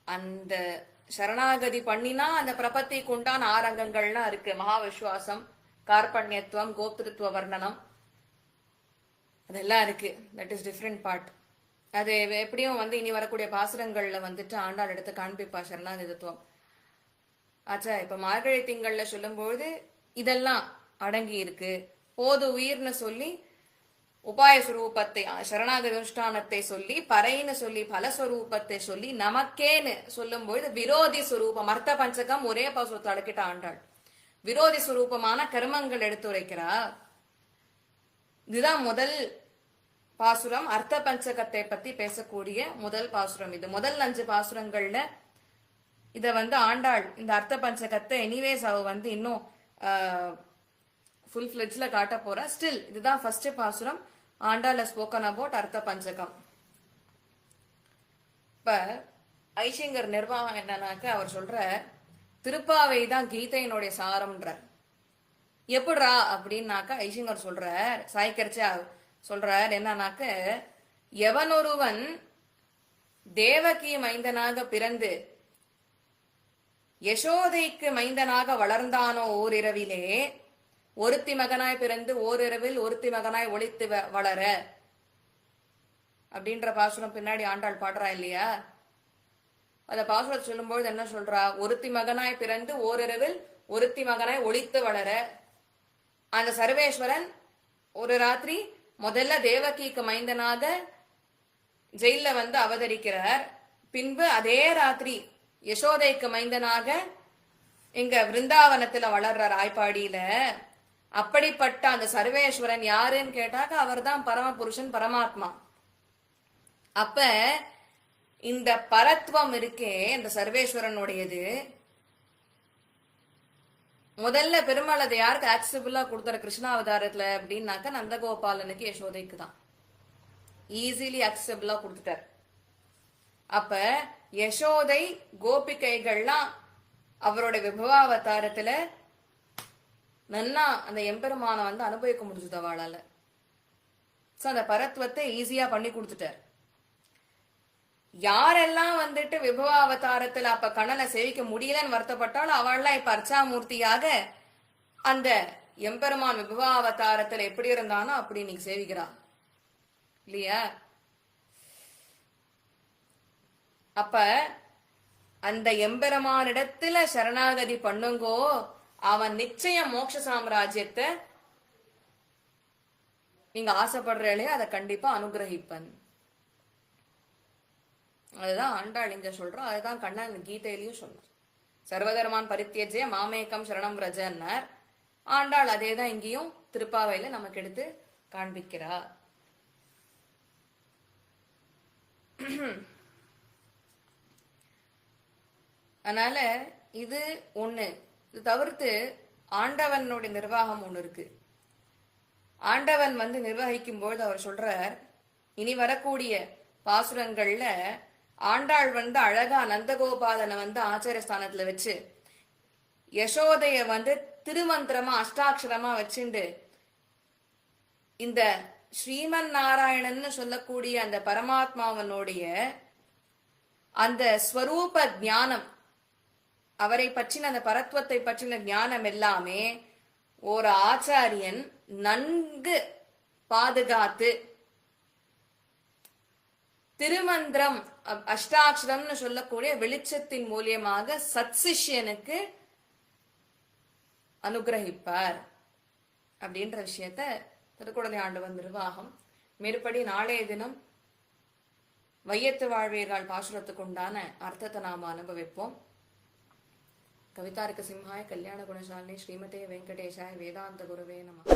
அந்த சரணாகதி பண்ணினா அந்த பிரபத்திக்கு உண்டான ஆரங்கங்கள்லாம் இருக்கு. மகா விஸ்வாசம், கார்பண்யத்துவம், கோப்திருத்துவ வர்ணனம், அதெல்லாம் இருக்கு. That is different part. அது எப்படியும் இனி வரக்கூடிய பாசுரங்கள்ல ஆண்டாள் எடுத்து காண்பிப்பா சரணாகதித்துவம். ஆச்சா, இப்ப மார்கழி திங்கள்ல சொல்லும்போது இதெல்லாம் அடங்கி இருக்கு. போது உயிர்னு சொல்லி உபாய சுரூபத்தை, சரணாகதி அனுஷ்டானத்தை சொல்லி, பறைன்னு சொல்லி, பலஸ்வரூபத்தை சொல்லி, நமக்கேன்னு சொல்லும்போது விரோதி சுரூபம், அர்த்த பஞ்சகம் ஒரே பாசுரத்தை அடக்கிட்ட ஆண்டாள். விரோதி சுரூபமான கர்மங்கள் எடுத்து உரைக்கிறா. இதுதான் முதல் பாசுரம். அர்த்த பஞ்சகத்தை பத்தி பேசக்கூடிய முதல் பாசுரம் இது. முதல் 5 பாசுரங்கள்ல இத ஆண்டாள் இந்த அர்த்த பஞ்சகத்தை எனிவேஸ் அவ இன்னும் ஃபுல் ஃபிளெட்ஜ்ல காட்ட போறா. ஸ்டில் இதுதான் ஃபர்ஸ்ட் பாசுரம். ஆண்டாள் ஸ்போக்கன் அபவுட் அர்த்த பஞ்சகம். இப்ப ஐசிங்கர் நிர்வாகம் என்னன்னாக்க, அவர் சொல்ற திருப்பாவை தான் கீதையினுடைய சாரம்ன்றார். எப்படிரா அப்படின்னாக்க ஐசிங்கர் சொல்ற, சாய்கரிச்சா சொல்றார் என்னன்னாக்க, எவனொருவன் தேவகி மைந்தனாக பிறந்து யசோதைக்கு மைந்தனாக வளர்ந்தானோ ஓரிரவிலே, ஒருத்தி மகனாய் பிறந்து ஓரிரவில் ஒருத்தி மகனாய் ஒளித்து வளர அப்படின்ற பாசுரம் பின்னாடி ஆண்டாள் பாடுறா இல்லையா? அந்த பாசுரத்தை சொல்லும்போது என்ன சொல்றா? ஒருத்தி மகனாய் பிறந்து ஓரிரவில் ஒருத்தி மகனாய் ஒளித்து வளர. அந்த சர்வேஸ்வரன் ஒரு ராத்திரி முதல்ல தேவகிக்கு மைந்தனாக ஜெயில வந்து அவதரிக்கிறார். பின்பு அதே ராத்திரி யசோதைக்கு மைந்தனாக இங்க விருந்தாவனத்துல வளர்ற ராய்ப்பாடியில. அப்படிப்பட்ட அந்த சர்வேஸ்வரன் யாருன்னு கேட்டாக்க அவர் தான் பரமபுருஷன், பரமாத்மா. அப்ப இந்த பரத்வம் இருக்கே இந்த சர்வேஸ்வரனுடையது, முதல்ல பெருமாள் அதை யாருக்கு ஆக்சபிளா கொடுத்தாரு கிருஷ்ணாவதாரத்துல அப்படின்னாக்க நந்தகோபாலனுக்கு யசோதைக்கு தான் ஈஸிலி ஆக்சபிளா கொடுத்துட்டார். அப்ப யசோதை கோபிகைகள்லாம் அவரோட விபவாவதாரத்துல நன்னா அந்த எம்பெருமான வந்து அனுபவிக்க முடிஞ்சது அவளால. சோ அந்த பரத்வத்தை ஈஸியா பண்ணி கொடுத்துட்டார். யாரெல்லாம் வந்துட்டு விபவாவதாரத்துல அப்ப கண்ணனை சேவிக்க முடியலன்னு வருத்தப்பட்டாலும் அவள்லாம் இப்ப அர்ச்சாமூர்த்தியாக அந்த எம்பெருமான் விபவாவதாரத்துல எப்படி இருந்தானோ அப்படி நீங்க சேவிக்கிறா இல்லையா? அப்ப அந்த எம்பெருமானிடத்துல சரணாகதி பண்ணுங்கோ, அவன் நிச்சயம் மோட்ச சாம்ராஜ்யத்தை நீங்க ஆசைப்படுறீங்களே அதை கண்டிப்பா அனுகிரகிப்பன். அதுதான் ஆண்டாள் இங்க சொல்றோம். அதுதான் கண்ணன் கீதையிலையும் சொன்னார். சர்வதர்மான் பரித்தியஜ்ய மாமேகம் சரணம் ரஜன்னார். ஆண்டாள் அதேதான் இங்கேயும் திருப்பாவையில நமக்கு எடுத்து காண்பிக்கிறா. அதனால இது ஒண்ணு. இது தவிர்த்து ஆண்டவனுடைய நிர்வாகம் ஒண்ணு இருக்கு. ஆண்டவன் வந்து நிர்வகிக்கும் பொழுது அவர் சொல்றார், இனி வரக்கூடிய பாசுரங்கள்ல ஆண்டாள் வந்து அழகா நந்தகோபாலனை வந்து ஆச்சாரிய ஸ்தானத்துல வச்சு யசோதைய வந்து திருமந்திரமா அஷ்டாட்சரமா வச்சுண்டு இந்த ஸ்ரீமன் நாராயணன் சொல்லக்கூடிய அந்த பரமாத்மாவனுடைய அந்த ஸ்வரூப ஞானம், அவரை பற்றின அந்த பரத்வத்தை பற்றின ஞானம் எல்லாமே ஒரு ஆச்சாரியன் நன்கு பாதுகாத்து திருமந்திரம் அஷ்டாட்சரம்னு சொல்லக்கூடிய வெளிச்சத்தின் மூலியமாக சத்சிஷ்யனுக்கு அனுகிரகிப்பார் அப்படின்ற விஷயத்த திருக்குடந்தை ஆண்டவன் நிர்வாகம். மேற்படி நாளைய தினம் வையத்து வாழ்வீர்கள் பாசுரத்துக்கு உண்டான அர்த்தத்தை நாம அனுபவிப்போம். கவிதார்க்க சிம்ஹாய கல்யாண குணசாலினி ஸ்ரீமதே வெங்கடேஷாய வேதாந்த குருவே நமः.